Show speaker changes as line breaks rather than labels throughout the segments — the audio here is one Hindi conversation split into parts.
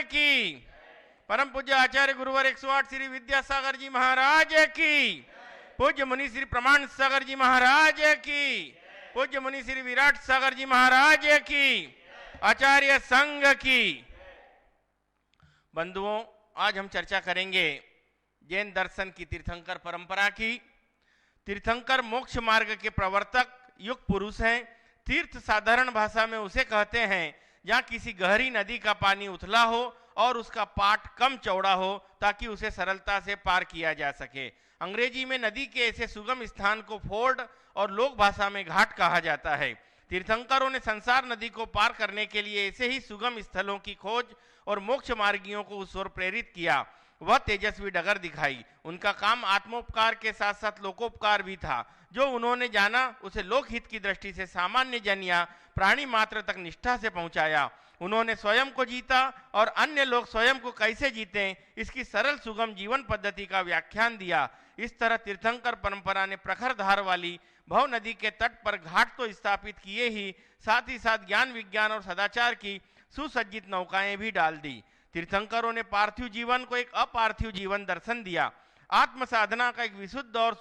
की। परम पूज्य आचार्य गुरुवर 108 श्री विद्यासागर जी महाराज की। पूज्य मुनि श्री प्रमाण सागर जी महाराज की। पूज्य मुनि श्री विराट सागर जी महाराज की। आचार्य संघ की। बंधुओं, आज हम चर्चा करेंगे जैन दर्शन की तीर्थंकर परंपरा की। तीर्थंकर मोक्ष मार्ग के प्रवर्तक युग पुरुष हैं। तीर्थ साधारण भाषा में उसे कहते हैं जहाँ किसी गहरी नदी का पानी उथला हो और उसका पाट कम चौड़ा हो ताकि उसे सरलता से पार किया जा सके। अंग्रेजी में नदी के ऐसे सुगम स्थान को फोर्ड और लोक भाषा में घाट कहा जाता है। तीर्थंकरों ने संसार नदी को पार करने के लिए ऐसे ही सुगम स्थलों की खोज और मोक्ष मार्गियों को उस ओर प्रेरित किया। वह तेजस्वी डगर दिखाई। उनका काम आत्मोपकार के साथ साथ लोकोपकार भी था। जो उन्होंने जाना उसे लोकहित की दृष्टि से सामान्य जन या प्राणी मात्र तक निष्ठा से पहुंचाया। उन्होंने स्वयं को जीता और अन्य लोग स्वयं को कैसे जीतें इसकी सरल सुगम जीवन पद्धति का व्याख्यान दिया। इस तरह तीर्थंकर परंपरा ने प्रखर धार वाली भव नदी के तट पर घाट तो स्थापित किए ही साथ ज्ञान विज्ञान और सदाचार की सुसज्जित नौकाएं भी डाल दी। तीर्थंकरों ने पार्थिव जीवन को एक अपार्थिव जीवन दर्शन दिया। आत्म साधना का एक विशुद्ध और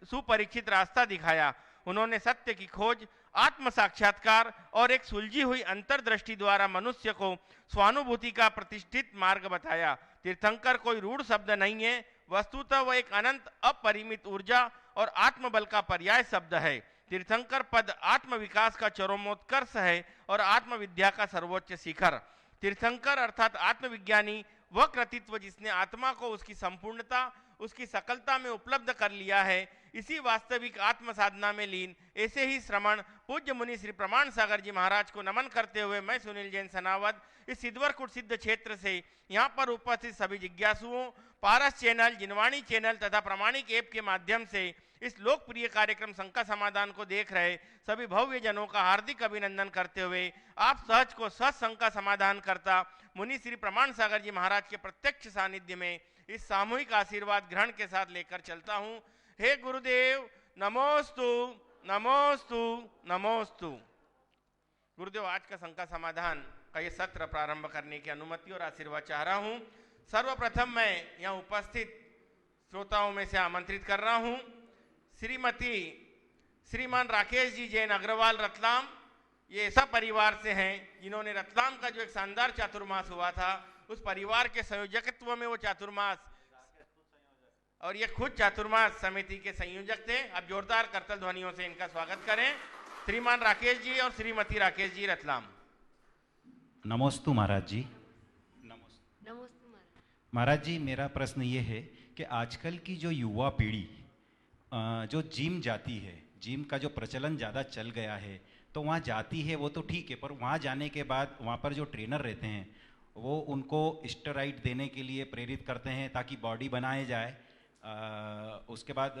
सुपरीक्षित रास्ता दिखाया। उन्होंने सत्य की खोज, आत्म साक्षात्कार और एक सुलझी हुई अंतर्दृष्टि द्वारा मनुष्य को स्वानुभूति का प्रतिष्ठित मार्ग बताया। तीर्थंकर कोई रूढ़ शब्द नहीं है, वस्तुतः वह एक अनंत अपरिमित ऊर्जा और आत्मबल का पर्याय शब्द है। तीर्थंकर पद आत्म विकास का चरमोत्कर्ष है और आत्मविद्या का सर्वोच्च शिखर। तीर्थंकर अर्थात आत्मविज्ञानी वह कृतित्व जिसने आत्मा को उसकी संपूर्णता, उसकी सकलता में उपलब्ध कर लिया है। इसी वास्तविक आत्म साधना में लीन ऐसे ही श्रमण पूज्य मुनि श्री प्रमाण सागर जी महाराज को नमन करते हुए मैं सुनील जैन सनावद इस सिद्धवरकुट सिद्ध क्षेत्र से यहाँ पर उपस्थित सभी जिज्ञासुओं, पारस चैनल, जिनवाणी चैनल तथा प्रमाणिक ऐप के माध्यम से इस लोकप्रिय कार्यक्रम शंका समाधान को देख रहे सभी भव्य जनों का हार्दिक अभिनंदन करते हुए आप सहज को सहज शंका समाधान करता मुनि श्री प्रमाण सागर जी महाराज के प्रत्यक्ष सानिध्य में इस सामूहिक आशीर्वाद ग्रहण के साथ लेकर चलता हूँ। हे गुरुदेव, नमोस्तु नमोस्तु नमोस्तु। गुरुदेव, आज का शंका समाधान का ये सत्र प्रारंभ करने की अनुमति और आशीर्वाद चाह रहा हूँ। सर्वप्रथम मैं यहाँ उपस्थित श्रोताओं में से आमंत्रित कर रहा हूँ श्रीमान राकेश जी जैन अग्रवाल रतलाम। ये ऐसा परिवार से हैं जिन्होंने रतलाम का जो एक शानदार चातुर्मास हुआ था उस परिवार के संयोजकत्व में वो चातुर्मास और ये खुद चातुर्मास समिति के संयोजक थे। अब जोरदार करतल ध्वनियों से इनका स्वागत करें। श्रीमान राकेश जी और श्रीमती राकेश जी रतलाम।
नमोस्तु महाराज जी।
नमस्ते
महाराज जी, मेरा प्रश्न ये है कि आजकल की जो युवा पीढ़ी जो जिम जाती है, जिम का जो प्रचलन ज़्यादा चल गया है, तो वहाँ जाती है वो तो ठीक है, पर वहाँ जाने के बाद वहाँ पर जो ट्रेनर रहते हैं वो उनको स्टेरॉइड देने के लिए प्रेरित करते हैं ताकि बॉडी बनाए जाए। उसके बाद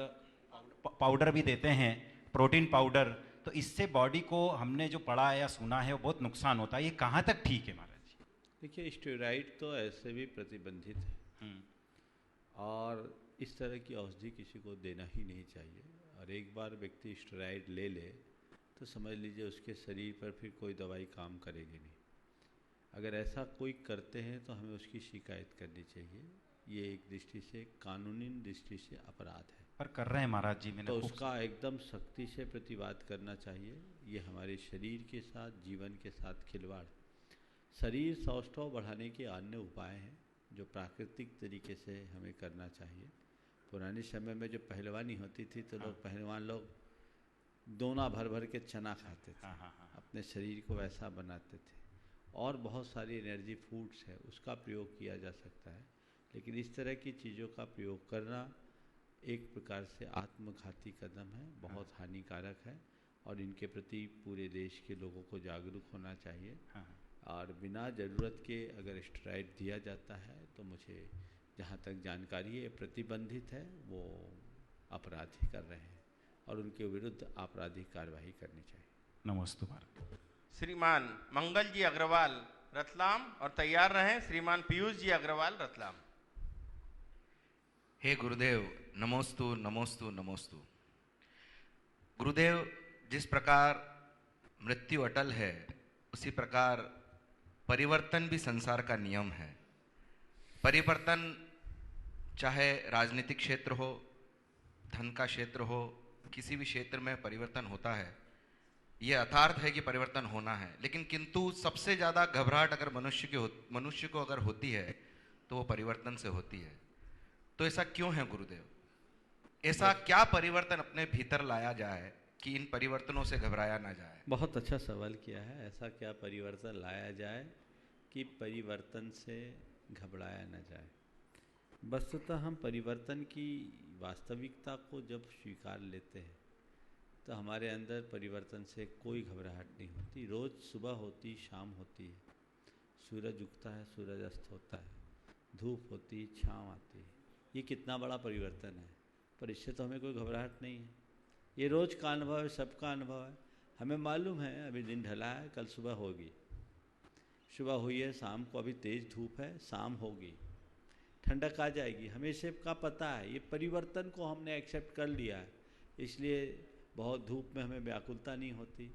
पाउडर भी देते हैं, प्रोटीन पाउडर। तो इससे बॉडी को हमने जो पढ़ा है या सुना है वो बहुत नुकसान होता है। ये कहाँ तक ठीक है महाराज जी?
देखिए, स्टेरॉइड तो ऐसे भी प्रतिबंधित है और इस तरह की औषधि किसी को देना ही नहीं चाहिए। और एक बार व्यक्ति स्टेरॉइड ले ले तो समझ लीजिए उसके शरीर पर फिर कोई दवाई काम करेगी नहीं। अगर ऐसा कोई करते हैं तो हमें उसकी शिकायत करनी चाहिए। ये एक दृष्टि से, कानूनी दृष्टि से अपराध है।
पर कर रहे हैं महाराज जी, मैंने
तो उसका एकदम सख्ती से प्रतिवाद करना चाहिए। ये हमारे शरीर के साथ, जीवन के साथ खिलवाड़। शरीर सौष्ठव बढ़ाने के अन्य उपाय हैं जो प्राकृतिक तरीके से हमें करना चाहिए। पुराने समय में जो पहलवानी होती थी तो लोग पहलवान लोग दोना भर भर के चना खाते थे। अपने शरीर को वैसा बनाते थे। और बहुत सारी एनर्जी फूड्स है उसका प्रयोग किया जा सकता है, लेकिन इस तरह की चीज़ों का प्रयोग करना एक प्रकार से आत्मघाती कदम है, बहुत हानिकारक है और इनके प्रति पूरे देश के लोगों को जागरूक होना चाहिए। और बिना ज़रूरत के अगर स्टेरॉइड दिया जाता है तो मुझे जहाँ तक जानकारी है प्रतिबंधित है, वो अपराध ही कर रहे हैं और उनके विरुद्ध आपराधिक कार्रवाई करनी चाहिए।
नमस्ते महाराज।
श्रीमान मंगल जी अग्रवाल रतलाम और तैयार रहें श्रीमान पीयूष जी अग्रवाल रतलाम।
हे गुरुदेव, नमोस्तु नमोस्तु नमोस्तु। गुरुदेव, जिस प्रकार मृत्यु अटल है उसी प्रकार परिवर्तन भी संसार का नियम है। परिवर्तन चाहे राजनीतिक क्षेत्र हो, धन का क्षेत्र हो, किसी भी क्षेत्र में परिवर्तन होता है। यह यथार्थ है कि परिवर्तन होना है, लेकिन किंतु सबसे ज़्यादा घबराहट अगर मनुष्य को अगर होती है तो वो परिवर्तन से होती है। तो ऐसा क्यों है गुरुदेव? ऐसा क्या परिवर्तन अपने भीतर लाया जाए कि इन परिवर्तनों से घबराया ना जाए?
बहुत अच्छा सवाल किया है। ऐसा क्या परिवर्तन लाया जाए कि परिवर्तन से घबराया न जाए? वस्तुतः हम परिवर्तन की वास्तविकता को जब स्वीकार लेते हैं तो हमारे अंदर परिवर्तन से कोई घबराहट नहीं होती। रोज़ सुबह होती, शाम होती है, सूरज उगता है, सूरज अस्त होता है, धूप होती, छाँव आती है। ये कितना बड़ा परिवर्तन है, पर इससे तो हमें कोई घबराहट नहीं है। ये रोज़ का अनुभव है, सबका अनुभव है। हमें मालूम है अभी दिन ढला है, कल सुबह होगी, सुबह हुई है, शाम को अभी तेज़ धूप है, शाम होगी, ठंडक आ जाएगी। हमें इसे का पता है, ये परिवर्तन को हमने एक्सेप्ट कर लिया है। इसलिए बहुत धूप में हमें व्याकुलता नहीं होती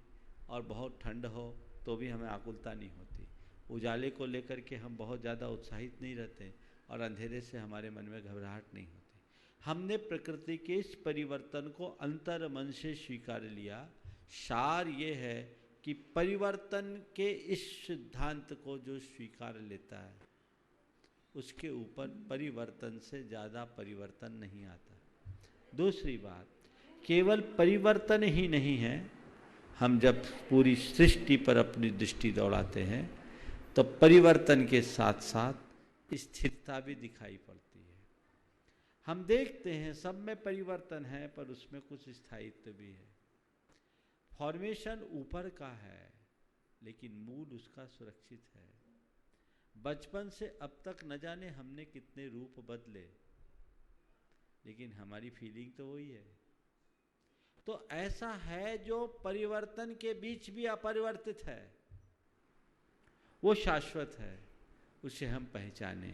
और बहुत ठंड हो तो भी हमें आकुलता नहीं होती। उजाले को लेकर के हम बहुत ज़्यादा उत्साहित नहीं रहते और अंधेरे से हमारे मन में घबराहट नहीं होती। हमने प्रकृति के इस परिवर्तन को अंतर मन से स्वीकार लिया। सार ये है कि परिवर्तन के इस सिद्धांत को जो स्वीकार लेता है उसके ऊपर परिवर्तन से ज़्यादा परिवर्तन नहीं आता। दूसरी बात, केवल परिवर्तन ही नहीं है, हम जब पूरी सृष्टि पर अपनी दृष्टि दौड़ाते हैं तो परिवर्तन के साथ साथ स्थिरता भी दिखाई पड़ती है। हम देखते हैं सब में परिवर्तन है पर उसमें कुछ स्थायित्व भी है। फॉर्मेशन ऊपर का है लेकिन मूल उसका सुरक्षित है। बचपन से अब तक न जाने हमने कितने रूप बदले, लेकिन हमारी फीलिंग तो वही है। तो ऐसा है जो परिवर्तन के बीच भी अपरिवर्तित है, वो शाश्वत है, उसे हम पहचाने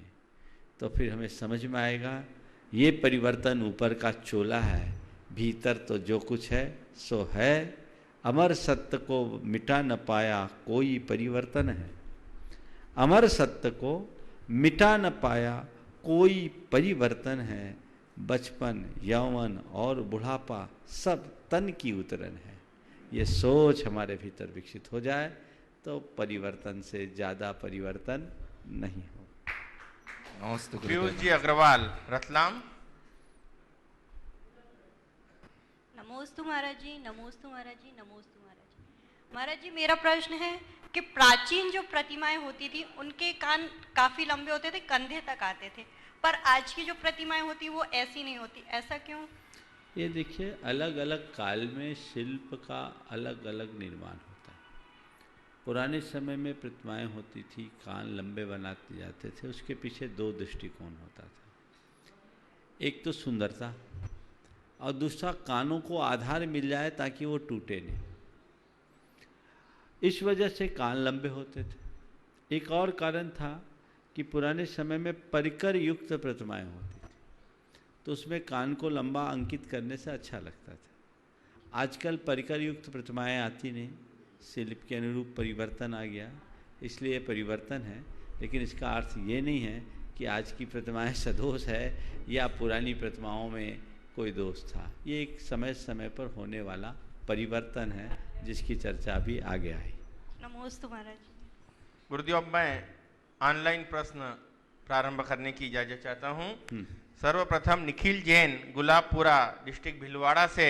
तो फिर हमें समझ में आएगा ये परिवर्तन ऊपर का चोला है, भीतर तो जो कुछ है सो है। अमर सत्य को मिटा न पाया कोई परिवर्तन है, अमर सत्य को मिटा न पाया कोई परिवर्तन है। बचपन, यौवन और बुढ़ापा सब तन की उतरन है। ये सोच हमारे भीतर विकसित हो जाए तो परिवर्तन से ज़्यादा परिवर्तन नहीं हो।
नमस्ते
पीयूष जी अग्रवाल, रतलाम।
नमोस्तु महाराज जी, नमोस्तु महाराज जी, नमोस्तु महाराज जी। महाराज जी, मेरा प्रश्न है कि प्राचीन जो प्रतिमाएं होती थी उनके कान काफी लंबे होते थे, कंधे तक आते थे, पर आज की जो प्रतिमाएं होती वो ऐसी नहीं होती, ऐसा क्यों?
ये देखिए, अलग अलग काल में शिल्प का अलग अलग निर्माण होता है। पुराने समय में प्रतिमाएं होती थी, कान लंबे बनाते जाते थे, उसके पीछे दो दृष्टिकोण होता था। एक तो सुंदरता और दूसरा कानों को आधार मिल जाए ताकि वो टूटे नहीं, इस वजह से कान लंबे होते थे। एक और कारण था कि पुराने समय में परिकर युक्त प्रतिमाएं होती थी, तो उसमें कान को लंबा अंकित करने से अच्छा लगता था। आजकल परिकर युक्त प्रतिमाएं आती नहीं, शिल्प के अनुरूप परिवर्तन आ गया, इसलिए परिवर्तन है। लेकिन इसका अर्थ ये नहीं है कि आज की प्रतिमाएं सदोष है या पुरानी प्रतिमाओं में कोई दोष था। ये एक समय समय पर होने वाला परिवर्तन है जिसकी चर्चा भी आगे आई।
नमोस्तु महाराज।
गुरुदेव, अब मैं ऑनलाइन प्रश्न प्रारंभ करने की इजाजत चाहता हूँ। सर्वप्रथम निखिल जैन, गुलाबपुरा डिस्ट्रिक्ट भिलवाड़ा से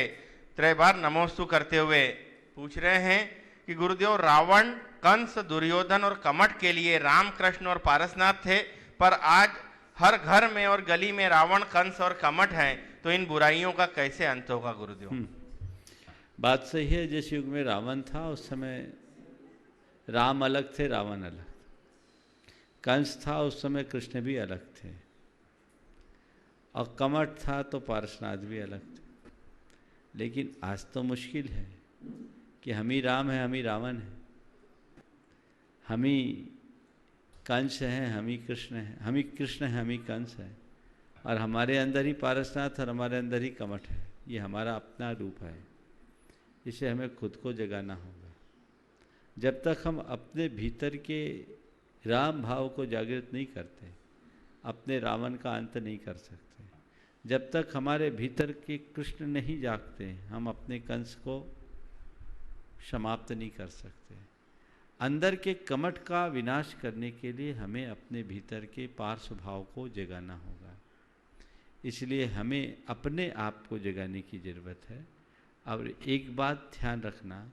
त्रैबार नमोस्तु करते हुए पूछ रहे हैं कि गुरुदेव, रावण, कंस, दुर्योधन और कमठ के लिए राम, कृष्ण और पारसनाथ थे, पर आज हर घर में और गली में रावण, कंस और कमठ हैं, तो इन बुराइयों का कैसे अंत होगा गुरुदेव?
बात सही है। जिस युग में रावण था उस समय राम अलग थे, रावण अलग था। कंस था उस समय कृष्ण भी अलग थे, और कमठ था तो पारसनाथ भी अलग थे। लेकिन आज तो मुश्किल है कि हम ही राम हैं, हम ही रावण हैं, हम ही कंस हैं, हम ही कृष्ण हैं, हम ही कृष्ण हैं, हम ही कंस हैं, और हमारे अंदर ही पारसनाथ और हमारे अंदर ही कमठ है। ये हमारा अपना रूप है, इसे हमें खुद को जगाना होगा। जब तक हम अपने भीतर के राम भाव को जागृत नहीं करते, अपने रावण का अंत नहीं कर सकते। जब तक हमारे भीतर के कृष्ण नहीं जागते, हम अपने कंस को समाप्त नहीं कर सकते। अंदर के कमठ का विनाश करने के लिए हमें अपने भीतर के पार्श्व भाव को जगाना होगा। इसलिए हमें अपने आप को जगाने की ज़रूरत है। और एक बात ध्यान रखना,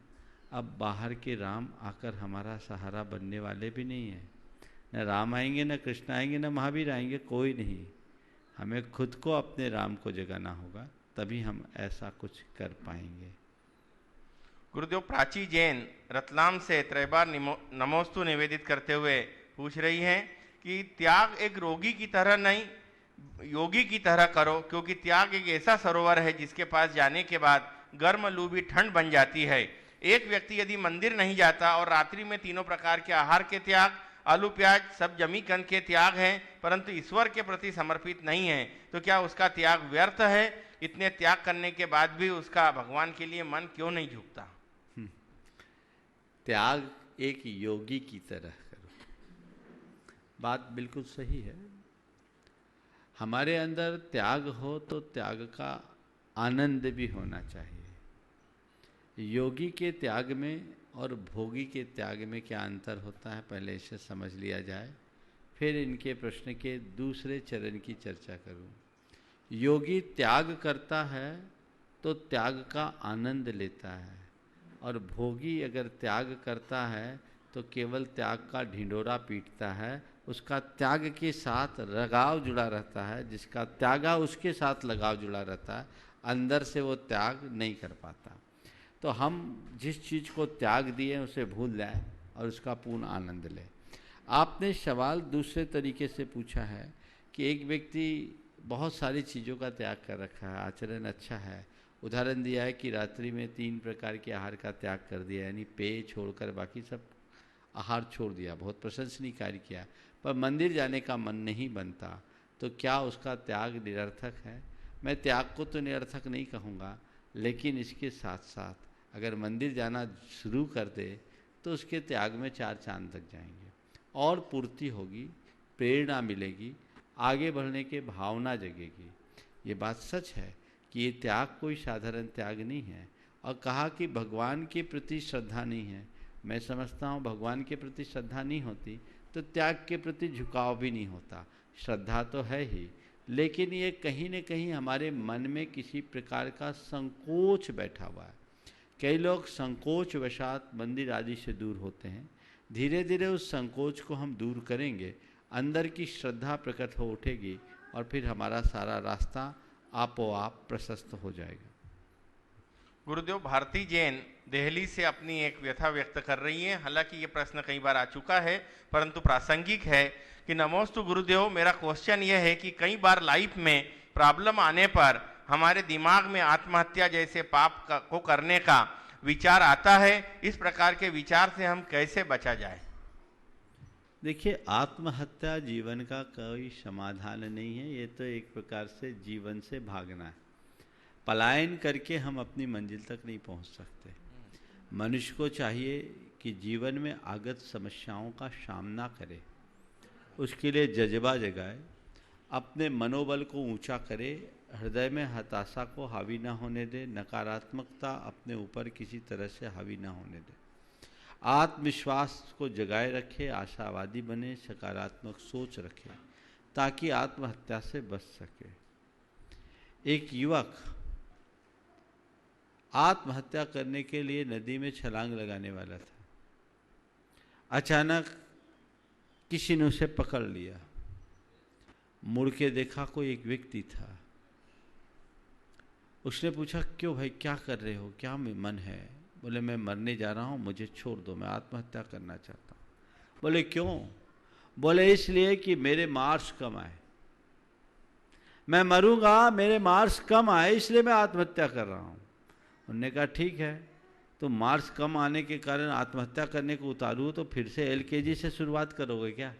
अब बाहर के राम आकर हमारा सहारा बनने वाले भी नहीं हैं। न राम आएंगे, न कृष्ण आएंगे, न महावीर आएंगे, कोई नहीं। हमें खुद को अपने राम को जगाना होगा, तभी हम ऐसा कुछ कर पाएंगे।
गुरुदेव, प्राची जैन रतलाम से त्रैबार नमोस्तु निवेदित करते हुए पूछ रही हैं कि त्याग एक रोगी की तरह नहीं, योगी की तरह करो, क्योंकि त्याग एक ऐसा सरोवर है जिसके पास जाने के बाद गर्म लू भी ठंड बन जाती है। एक व्यक्ति यदि मंदिर नहीं जाता और रात्रि में तीनों प्रकार के आहार के त्याग, आलू प्याज सब जमी कन के त्याग हैं, परंतु ईश्वर के प्रति समर्पित नहीं है, तो क्या उसका त्याग व्यर्थ है? इतने त्याग करने के बाद भी उसका भगवान के लिए मन क्यों नहीं झुकता?
त्याग एक योगी की तरह करो, बात बिल्कुल सही है। हमारे अंदर त्याग हो तो त्याग का आनंद भी होना चाहिए। योगी के त्याग में और भोगी के त्याग में क्या अंतर होता है, पहले इसे समझ लिया जाए, फिर इनके प्रश्न के दूसरे चरण की चर्चा करूं। योगी त्याग करता है तो त्याग का आनंद लेता है, और भोगी अगर त्याग करता है तो केवल त्याग का ढिंढोरा पीटता है। उसका त्याग के साथ लगाव जुड़ा रहता है, जिसका त्यागा उसके साथ लगाव जुड़ा रहता है, अंदर से वो त्याग नहीं कर पाता। तो हम जिस चीज़ को त्याग दिए उसे भूल जाएं और उसका पूर्ण आनंद लें। आपने सवाल दूसरे तरीके से पूछा है कि एक व्यक्ति बहुत सारी चीज़ों का त्याग कर रखा है, आचरण अच्छा है, उदाहरण दिया है कि रात्रि में 3 प्रकार के आहार का त्याग कर दिया, यानी पेय छोड़कर बाकी सब आहार छोड़ दिया, बहुत प्रशंसनीय कार्य किया, पर मंदिर जाने का मन नहीं बनता, तो क्या उसका त्याग निरर्थक है? मैं त्याग को तो निरर्थक नहीं कहूँगा, लेकिन इसके साथ साथ अगर मंदिर जाना शुरू कर दे तो उसके त्याग में 4 चांद लग जाएंगे, और पूर्ति होगी, प्रेरणा मिलेगी, आगे बढ़ने के भावना जगेगी। ये बात सच है कि ये त्याग कोई साधारण त्याग नहीं है। और कहा कि भगवान के प्रति श्रद्धा नहीं है। मैं समझता हूँ भगवान के प्रति श्रद्धा नहीं होती तो त्याग के प्रति झुकाव भी नहीं होता। श्रद्धा तो है ही, लेकिन ये कहीं न कहीं हमारे मन में किसी प्रकार का संकोच बैठा हुआ है। कई लोग संकोच वशात मंदिर आदि से दूर होते हैं। धीरे धीरे उस संकोच को हम दूर करेंगे, अंदर की श्रद्धा प्रकट हो उठेगी, और फिर हमारा सारा रास्ता आपो आप प्रशस्त हो जाएगा।
गुरुदेव, भारती जैन दिल्ली से अपनी एक व्यथा व्यक्त कर रही हैं। हालांकि ये प्रश्न कई बार आ चुका है, परंतु प्रासंगिक है कि नमोस्तु गुरुदेव, मेरा क्वेश्चन ये है कि कई बार लाइफ में प्रॉब्लम आने पर हमारे दिमाग में आत्महत्या जैसे पाप को करने का विचार आता है। इस प्रकार के विचार से हम कैसे बचा जाए?
देखिए, आत्महत्या जीवन का कोई समाधान नहीं है। ये तो एक प्रकार से जीवन से भागना है। पलायन करके हम अपनी मंजिल तक नहीं पहुंच सकते। मनुष्य को चाहिए कि जीवन में आगत समस्याओं का सामना करे, उसके लिए जज्बा जगाए, अपने मनोबल को ऊंचा करे, हृदय में हताशा को हावी ना होने दे, नकारात्मकता अपने ऊपर किसी तरह से हावी ना होने दे, आत्मविश्वास को जगाए रखे, आशावादी बने, सकारात्मक सोच रखे, ताकि आत्महत्या से बच सके। एक युवक आत्महत्या करने के लिए नदी में छलांग लगाने वाला था। अचानक किसी ने उसे पकड़ लिया। मुड़ के देखा कोई एक व्यक्ति था। उसने पूछा, क्यों भाई, क्या कर रहे हो, क्या मन है? बोले, मैं मरने जा रहा हूँ, मुझे छोड़ दो, मैं आत्महत्या करना चाहता हूँ। बोले, क्यों? बोले, इसलिए कि मेरे मार्क्स कम आए, मैं मरूंगा, मेरे मार्क्स कम आए, इसलिए मैं आत्महत्या कर रहा हूँ। उन्होंने कहा, ठीक है, तो मार्क्स कम आने के कारण आत्महत्या करने को उतारू तो फिर से LKG से शुरुआत करोगे क्या?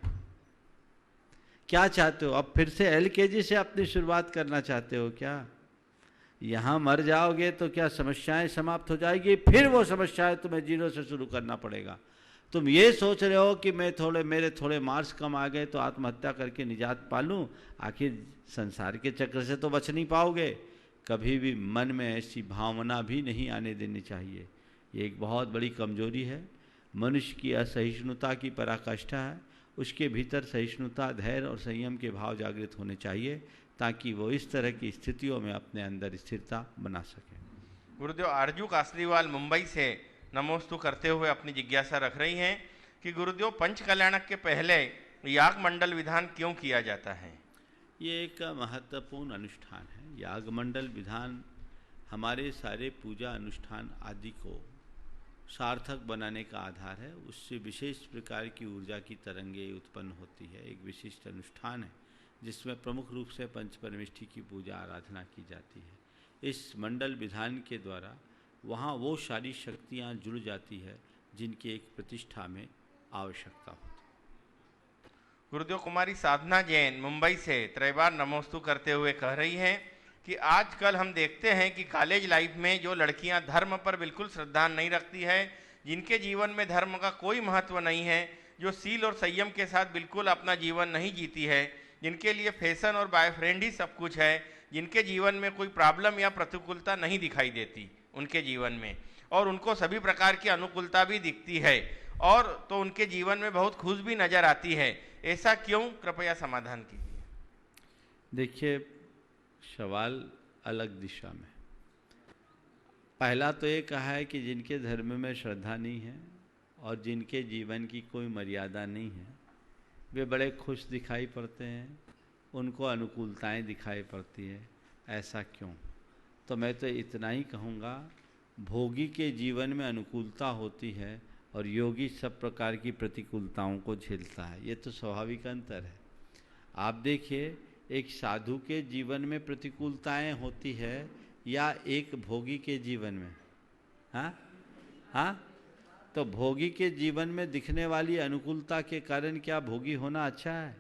क्या चाहते हो? अब फिर से LKG से अपनी शुरुआत करना चाहते हो क्या? यहाँ मर जाओगे तो क्या समस्याएं समाप्त हो जाएगी? फिर वो समस्याएं तुम्हें जीरो से शुरू करना पड़ेगा। तुम ये सोच रहे हो कि मेरे थोड़े मार्क्स कम आ गए तो आत्महत्या करके निजात पा लूँ, आखिर संसार के चक्र से तो बच नहीं पाओगे। कभी भी मन में ऐसी भावना भी नहीं आने देनी चाहिए। ये एक बहुत बड़ी कमजोरी है। मनुष्य की असहिष्णुता की पराकाष्ठा है। उसके भीतर सहिष्णुता, धैर्य और संयम के भाव जागृत होने चाहिए ताकि वो इस तरह की स्थितियों में अपने अंदर स्थिरता बना सके।
गुरुदेव आरजू कासलीवाल मुंबई से नमोस्तु करते हुए अपनी जिज्ञासा रख रही हैं कि गुरुदेव पंच कल्याणक के पहले याग मंडल विधान क्यों किया जाता है?
ये एक महत्वपूर्ण अनुष्ठान है। याग मंडल विधान हमारे सारे पूजा अनुष्ठान आदि को सार्थक बनाने का आधार है। उससे विशेष प्रकार की ऊर्जा की तरंगें उत्पन्न होती है। एक विशिष्ट अनुष्ठान है जिसमें प्रमुख रूप से पंचपरमेष्ठी की पूजा आराधना की जाती है। इस मंडल विधान के द्वारा वहाँ वो सारी शक्तियाँ जुड़ जाती है जिनकी एक प्रतिष्ठा में आवश्यकता होती है।
गुरुदेव कुमारी साधना जैन मुंबई से त्रैबार नमोस्तु करते हुए कह रही हैं कि आजकल हम देखते हैं कि कॉलेज लाइफ में जो लड़कियां धर्म पर बिल्कुल श्रद्धा नहीं रखती है, जिनके जीवन में धर्म का कोई महत्व नहीं है, जो सील और संयम के साथ बिल्कुल अपना जीवन नहीं जीती है, जिनके लिए फैशन और बॉयफ्रेंड ही सब कुछ है, जिनके जीवन में कोई प्रॉब्लम या प्रतिकूलता नहीं दिखाई देती उनके जीवन में, और उनको सभी प्रकार की अनुकूलता भी दिखती है, और तो उनके जीवन में बहुत खुश भी नजर आती है। ऐसा क्यों? कृपया समाधान कीजिए।
देखिए, सवाल अलग दिशा में। पहला तो ये कहा है कि जिनके धर्म में श्रद्धा नहीं है और जिनके जीवन की कोई मर्यादा नहीं है वे बड़े खुश दिखाई पड़ते हैं, उनको अनुकूलताएं दिखाई पड़ती है। ऐसा क्यों? तो मैं तो इतना ही कहूँगा, भोगी के जीवन में अनुकूलता होती है और योगी सब प्रकार की प्रतिकूलताओं को झेलता है। ये तो स्वाभाविक अंतर है। आप देखिए, एक साधु के जीवन में प्रतिकूलताएं होती है या एक भोगी के जीवन में? हाँ, तो भोगी के जीवन में दिखने वाली अनुकूलता के कारण क्या भोगी होना अच्छा है?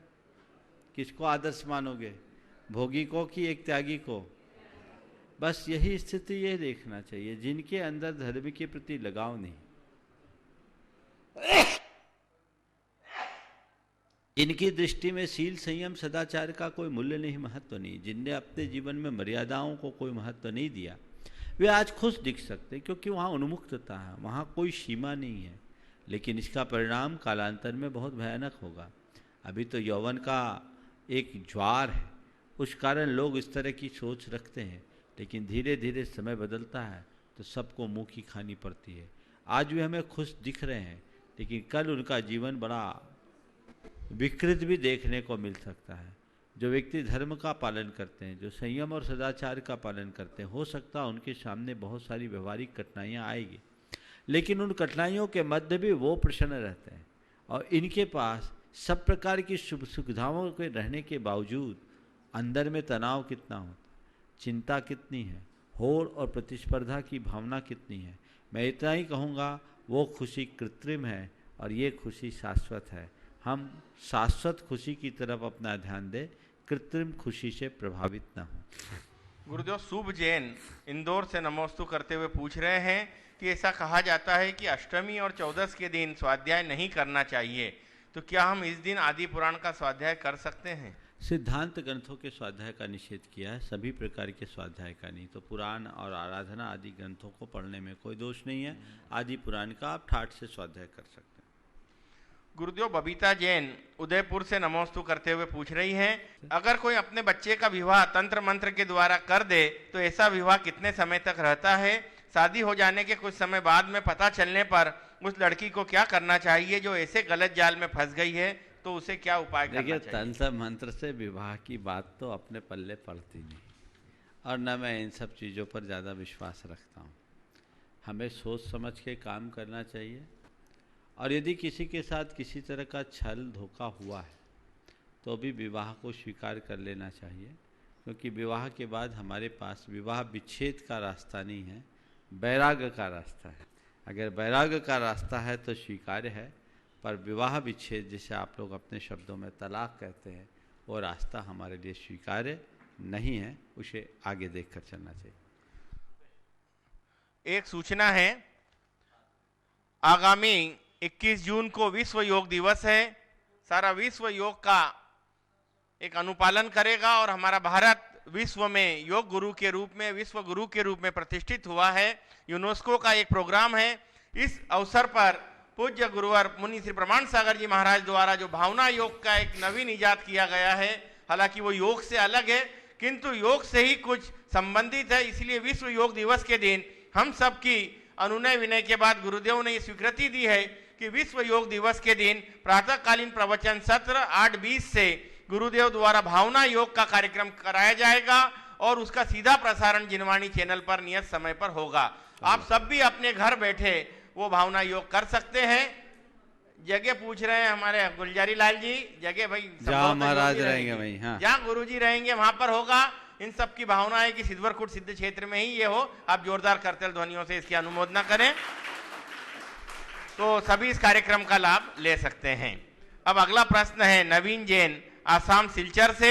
किसको आदर्श मानोगे, भोगी को कि एक त्यागी को? बस यही स्थिति ये देखना चाहिए, जिनके अंदर धर्म के प्रति लगाव नहीं, इनकी दृष्टि में शील, संयम, सदाचार का कोई मूल्य नहीं, महत्व नहीं, जिनने अपने जीवन में मर्यादाओं को कोई महत्व नहीं दिया, वे आज खुश दिख सकते हैं क्योंकि वहाँ उन्मुक्तता है, वहाँ कोई सीमा नहीं है। लेकिन इसका परिणाम कालांतर में बहुत भयानक होगा। अभी तो यौवन का एक ज्वार है, उस कारण लोग इस तरह की सोच रखते हैं, लेकिन धीरे धीरे समय बदलता है तो सबको मुँह की खानी पड़ती है। आज वे हमें खुश दिख रहे हैं, लेकिन कल उनका जीवन बड़ा विकृत भी देखने को मिल सकता है। जो व्यक्ति धर्म का पालन करते हैं, जो संयम और सदाचार का पालन करते हैं, हो सकता है उनके सामने बहुत सारी व्यवहारिक कठिनाइयाँ आएगी, लेकिन उन कठिनाइयों के मध्य भी वो प्रसन्न रहते हैं और इनके पास सब प्रकार की सुख सुविधाओं के रहने के बावजूद अंदर में तनाव कितना होता, चिंता कितनी है, होड़ और प्रतिस्पर्धा की भावना कितनी है। मैं इतना ही कहूँगा, वो खुशी कृत्रिम है और ये खुशी शाश्वत है। हम शाश्वत खुशी की तरफ अपना ध्यान दें, कृत्रिम खुशी से प्रभावित न हो।
गुरुदेव शुभ जैन इंदौर से नमोस्तु करते हुए पूछ रहे हैं कि ऐसा कहा जाता है कि अष्टमी और चौदस के दिन स्वाध्याय नहीं करना चाहिए, तो क्या हम इस दिन आदि पुराण का स्वाध्याय कर सकते हैं?
सिद्धांत ग्रंथों के स्वाध्याय का निषेध किया है, सभी प्रकार के स्वाध्याय का नहीं। तो पुराण और आराधना आदि ग्रंथों को पढ़ने में कोई दोष नहीं है। आदि पुराण का आप ठाठ से स्वाध्याय कर सकते हैं।
गुरुदेव बबीता जैन उदयपुर से नमोस्तु करते हुए पूछ रही हैं, अगर कोई अपने बच्चे का विवाह तंत्र मंत्र के द्वारा कर दे तो ऐसा विवाह कितने समय तक रहता है? शादी हो जाने के कुछ समय बाद में पता चलने पर उस लड़की को क्या करना चाहिए जो ऐसे गलत जाल में फंस गई है, तो उसे क्या उपाय करना चाहिए?
देखिए, तंत्र मंत्र से विवाह की बात तो अपने पल्ले पड़ती नहीं, और न मैं इन सब चीज़ों पर ज़्यादा विश्वास रखता हूँ। हमें सोच समझ के काम करना चाहिए, और यदि किसी के साथ किसी तरह का छल धोखा हुआ है तो भी विवाह को स्वीकार कर लेना चाहिए, क्योंकि विवाह के बाद हमारे पास विवाह विच्छेद का रास्ता नहीं है, वैराग्य का रास्ता है। अगर वैराग्य का रास्ता है तो स्वीकार्य है, पर विवाह विच्छेद, जिसे आप लोग अपने शब्दों में तलाक कहते हैं, वो रास्ता हमारे लिए स्वीकार्य नहीं है, उसे आगे देखकर चलना चाहिए।
एक सूचना है, आगामी 21 जून को विश्व योग दिवस है। सारा विश्व योग का एक अनुपालन करेगा और हमारा भारत विश्व में योग गुरु के रूप में, विश्व गुरु के रूप में प्रतिष्ठित हुआ है। यूनेस्को का एक प्रोग्राम है। इस अवसर पर पूज्य गुरुवर मुनि श्री प्रमाण सागर जी महाराज द्वारा जो भावना योग का एक नवीन इजाद किया गया है, हालांकि वो योग से अलग है किंतु योग से ही कुछ संबंधित है, इसलिए विश्व योग दिवस के दिन हम सबकी अनुनय विनय के बाद गुरुदेव ने ये स्वीकृति दी है कि विश्व योग दिवस के दिन प्रातःकालीन प्रवचन सत्र 8:20 से गुरुदेव द्वारा भावना योग का कार्यक्रम कराया जाएगा और उसका सीधा प्रसारण जिनवाणी चैनल पर नियत समय पर होगा। आप सब भी अपने घर बैठे वो भावना योग कर सकते हैं। जगह पूछ रहे हैं हमारे गुलजारी लाल जी, जगह भाई
जहाँ महाराज रहेंगे भाई, हाँ,
जहाँ गुरु जी रहेंगे वहां पर होगा। इन सब की भावना है कि सिद्धवरकुट सिद्ध क्षेत्र में ही ये हो। आप जोरदार करतल ध्वनियों से इसकी अनुमोदना करें तो सभी इस कार्यक्रम का लाभ ले सकते हैं। अब अगला प्रश्न है नवीन जैन आसाम सिलचर से।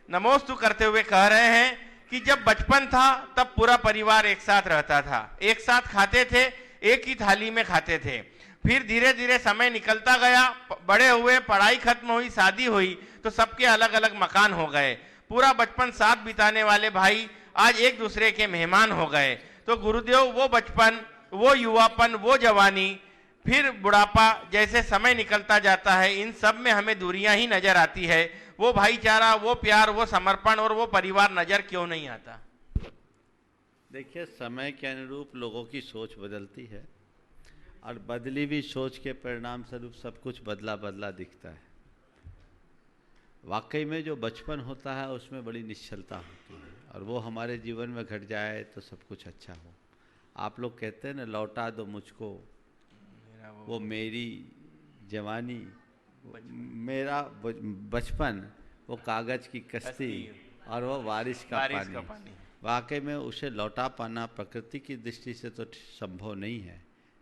नमोस्तु करते हुए कह रहे हैं कि जब बचपन था तब पूरा परिवार एक साथ रहता था, एक साथ खाते थे, एक ही थाली में खाते थे। फिर धीरे धीरे समय निकलता गया, बड़े हुए, पढ़ाई खत्म हुई, शादी हुई तो सबके अलग अलग मकान हो गए। पूरा बचपन साथ बिताने वाले भाई आज एक दूसरे के मेहमान हो गए। तो गुरुदेव वो बचपन, वो युवापन, वो जवानी, फिर बुढ़ापा, जैसे समय निकलता जाता है इन सब में हमें दूरियां ही नजर आती है। वो भाईचारा, वो प्यार, वो समर्पण और वो परिवार नजर क्यों नहीं आता?
देखिए, समय के अनुरूप लोगों की सोच बदलती है और बदली हुई सोच के परिणाम स्वरूप सब कुछ बदला बदला दिखता है। वाकई में जो बचपन होता है उसमें बड़ी निश्चलता होती है और वो हमारे जीवन में घट जाए तो सब कुछ अच्छा हो। आप लोग कहते हैं ना, लौटा दो मुझको वो मेरी जवानी, मेरा बचपन, वो कागज की कश्ती और वो बारिश का पानी। वाकई में उसे लौटा पाना प्रकृति की दृष्टि से तो संभव नहीं है,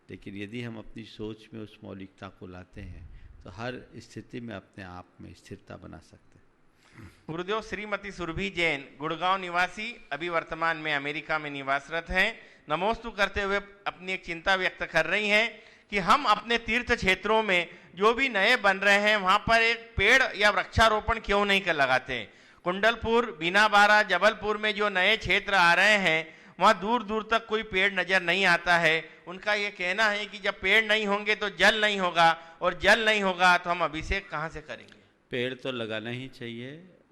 लेकिन यदि हम अपनी सोच में उस मौलिकता को लाते हैं तो हर स्थिति में अपने आप में स्थिरता बना सकते हैं।
गुरुदेव श्रीमती सुरभि जैन गुड़गांव निवासी, अभी वर्तमान में अमेरिका में निवासरत हैं। नमोस्तु करते हुए अपनी एक चिंता व्यक्त कर रही हैं कि हम अपने तीर्थ क्षेत्रों में जो भी नए बन रहे हैं वहां पर एक पेड़ या वृक्षारोपण क्यों नहीं कर लगाते। कुंडलपुर, बीनाबारा, जबलपुर में जो नए क्षेत्र आ रहे हैं वहां दूर दूर तक कोई पेड़ नजर नहीं आता है। उनका ये कहना है कि जब पेड़ नहीं होंगे तो जल नहीं होगा और जल नहीं होगा तो हम अभिषेक कहाँ से करेंगे।
पेड़ तो लगाना ही चाहिए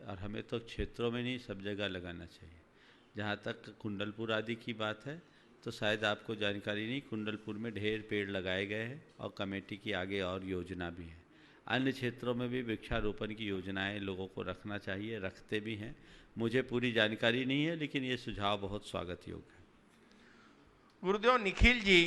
और हमें तो क्षेत्रों में नहीं, सब जगह लगाना चाहिए। जहाँ तक कुंडलपुर आदि की बात है तो शायद आपको जानकारी नहीं, कुंडलपुर में ढेर पेड़ लगाए गए हैं और कमेटी की आगे और योजना भी है। अन्य क्षेत्रों में भी वृक्षारोपण की योजनाएं लोगों को रखना चाहिए, रखते भी हैं। मुझे पूरी जानकारी नहीं है लेकिन ये सुझाव बहुत स्वागत योग्य है।
गुरुदेव निखिल जी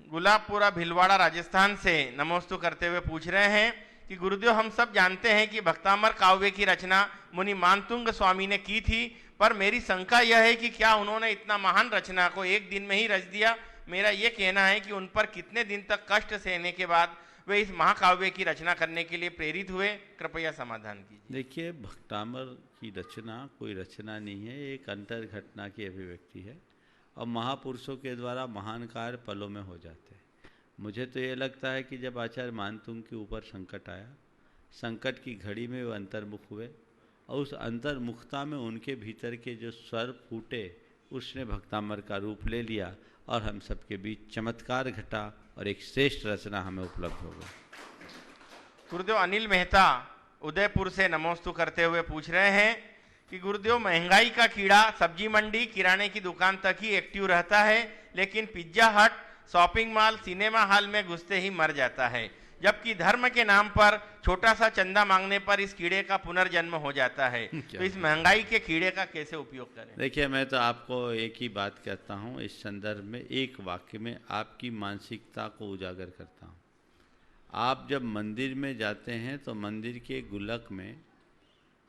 गुलाबपुरा भिलवाड़ा राजस्थान से नमोस्तु करते हुए पूछ रहे हैं कि गुरुदेव हम सब जानते हैं कि भक्तामर काव्य की रचना मुनि मानतुंग स्वामी ने की थी, पर मेरी शंका यह है कि क्या उन्होंने इतना महान रचना को एक दिन में ही रच दिया। मेरा यह कहना है कि उन पर कितने दिन तक कष्ट सहने के बाद वे इस महाकाव्य की रचना करने के लिए प्रेरित हुए, कृपया समाधान कीजिए।
देखिए, भक्तामर की रचना कोई रचना नहीं है, एक अंतर घटना की अभिव्यक्ति है और महापुरुषों के द्वारा महान कार्य पलों में हो जाते हैं। मुझे तो ये लगता है कि जब आचार्य मानतुंग के ऊपर संकट आया, संकट की घड़ी में वो अंतर्मुख हुए और उस अंतर्मुखता में उनके भीतर के जो स्वर फूटे उसने भक्तामर का रूप ले लिया और हम सबके बीच चमत्कार घटा और एक श्रेष्ठ रचना हमें उपलब्ध हो गई।
गुरुदेव अनिल मेहता उदयपुर से नमोस्तु करते हुए पूछ रहे हैं कि गुरुदेव महंगाई का कीड़ा सब्जी मंडी, किराने की दुकान तक ही एक्टिव रहता है, लेकिन पिज्जा हट, शॉपिंग मॉल, सिनेमा हॉल में घुसते ही मर जाता है, जबकि धर्म के नाम पर छोटा सा चंदा मांगने पर इस कीड़े का पुनर्जन्म हो जाता है। तो इस महंगाई के कीड़े का कैसे उपयोग करें?
देखिए, मैं तो आपको एक ही बात कहता हूँ, इस संदर्भ में एक वाक्य में आपकी मानसिकता को उजागर करता हूँ। आप जब मंदिर में जाते हैं तो मंदिर के गुल्लक में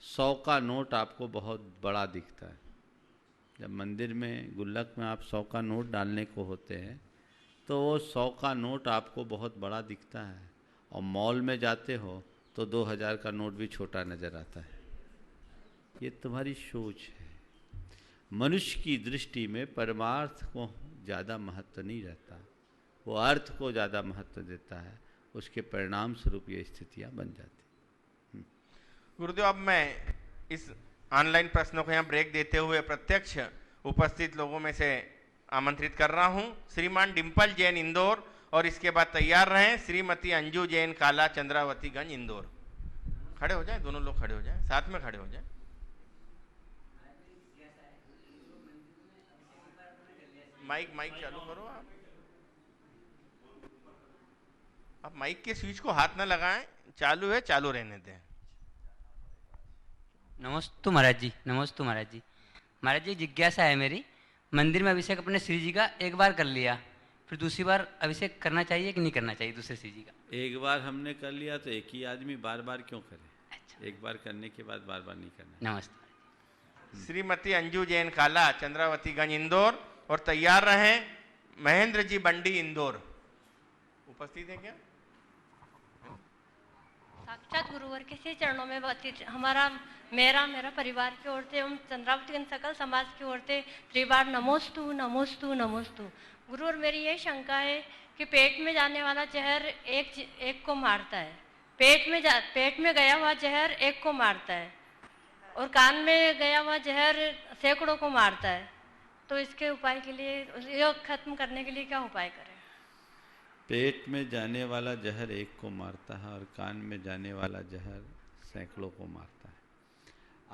100 का नोट आपको बहुत बड़ा दिखता है। जब मंदिर में गुल्लक में आप 100 का नोट डालने को होते हैं तो वो 100 का नोट आपको बहुत बड़ा दिखता है, और मॉल में जाते हो तो 2000 का नोट भी छोटा नज़र आता है। ये तुम्हारी सोच है। मनुष्य की दृष्टि में परमार्थ को ज़्यादा महत्व नहीं रहता, वो अर्थ को ज़्यादा महत्व देता है। उसके परिणाम स्वरूप ये स्थितियाँ बन जाती।
गुरुदेव, अब मैं इस ऑनलाइन प्रश्नों को यहाँ ब्रेक देते हुए प्रत्यक्ष उपस्थित लोगों में से आमंत्रित कर रहा हूँ। श्रीमान डिम्पल जैन इंदौर, और इसके बाद तैयार रहें श्रीमती अंजू जैन काला, चंद्रावतीगंज इंदौर। खड़े हो जाएं, दोनों लोग खड़े हो जाएं, साथ में खड़े हो जाएं। माइक चालू करो। आप माइक के स्विच को हाथ न लगाएं, चालू है, चालू रहने दें।
नमस्ते महाराज जी, नमस्ते महाराज जी। महाराज जी, जिज्ञासा है मेरी, मंदिर में अभिषेक अपने श्री जी का एक बार कर लिया, फिर दूसरी बार अभिषेक करना चाहिए कि नहीं करना चाहिए दूसरे श्री जी का?
एक बार हमने कर लिया तो एक ही आदमी बार बार क्यों करे?
अच्छा।
एक बार करने के बाद बार बार नहीं करना।
नमस्ते।
श्रीमती अंजू जैन काला, चंद्रावतीगंज इंदौर, और तैयार रहें महेंद्र जी बंडी इंदौर। उपस्थित है क्या?
साक्षात गुरुवर के से चरणों में मेरा परिवार की ओर से एवं चंद्रावतीगंज सकल समाज की ओर से त्रिबार नमोस्तु नमोस्तु नमोस्तु। गुरुवर, मेरी ये शंका है कि पेट में जाने वाला जहर एक को मारता है, पेट में गया हुआ जहर एक को मारता है, और कान में गया हुआ जहर सैकड़ों को मारता है। तो इसके उपाय के लिए, योग खत्म करने के लिए क्या उपाय करें?
पेट में जाने वाला जहर एक को मारता है और कान में जाने वाला जहर सैकड़ों को मारता है।